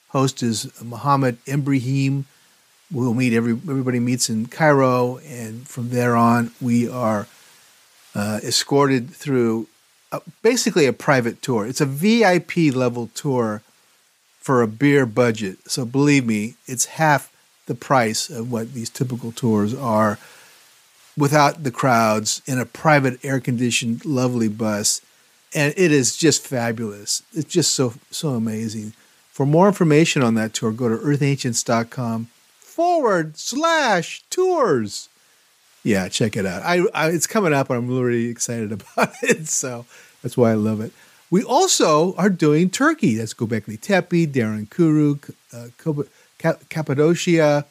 host is Mohammed Ibrahim. We'll meet everybody meets in Cairo, and from there on, we are escorted through basically a private tour. It's a VIP level tour for a beer budget. So believe me, it's half the price of what these typical tours are, without the crowds, in a private air-conditioned, lovely bus. And it is just fabulous. It's just so amazing. For more information on that tour, go to earthancients.com/tours. Yeah, check it out. It's coming up, and I'm really excited about it. So that's why I love it. We also are doing Turkey. That's Göbekli Tepe, Derinkuyu, Cappadocia,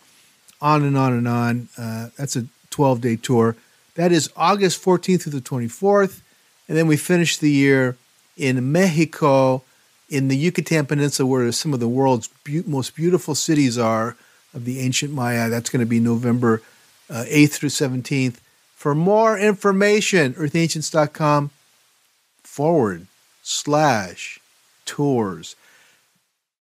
on and on and on. That's a 12-day tour. That is August 14th through the 24th. And then we finish the year in Mexico, in the Yucatan Peninsula, where some of the world's most beautiful cities are of the ancient Maya. That's going to be November 8th through 17th. For more information, earthancients.com/tours.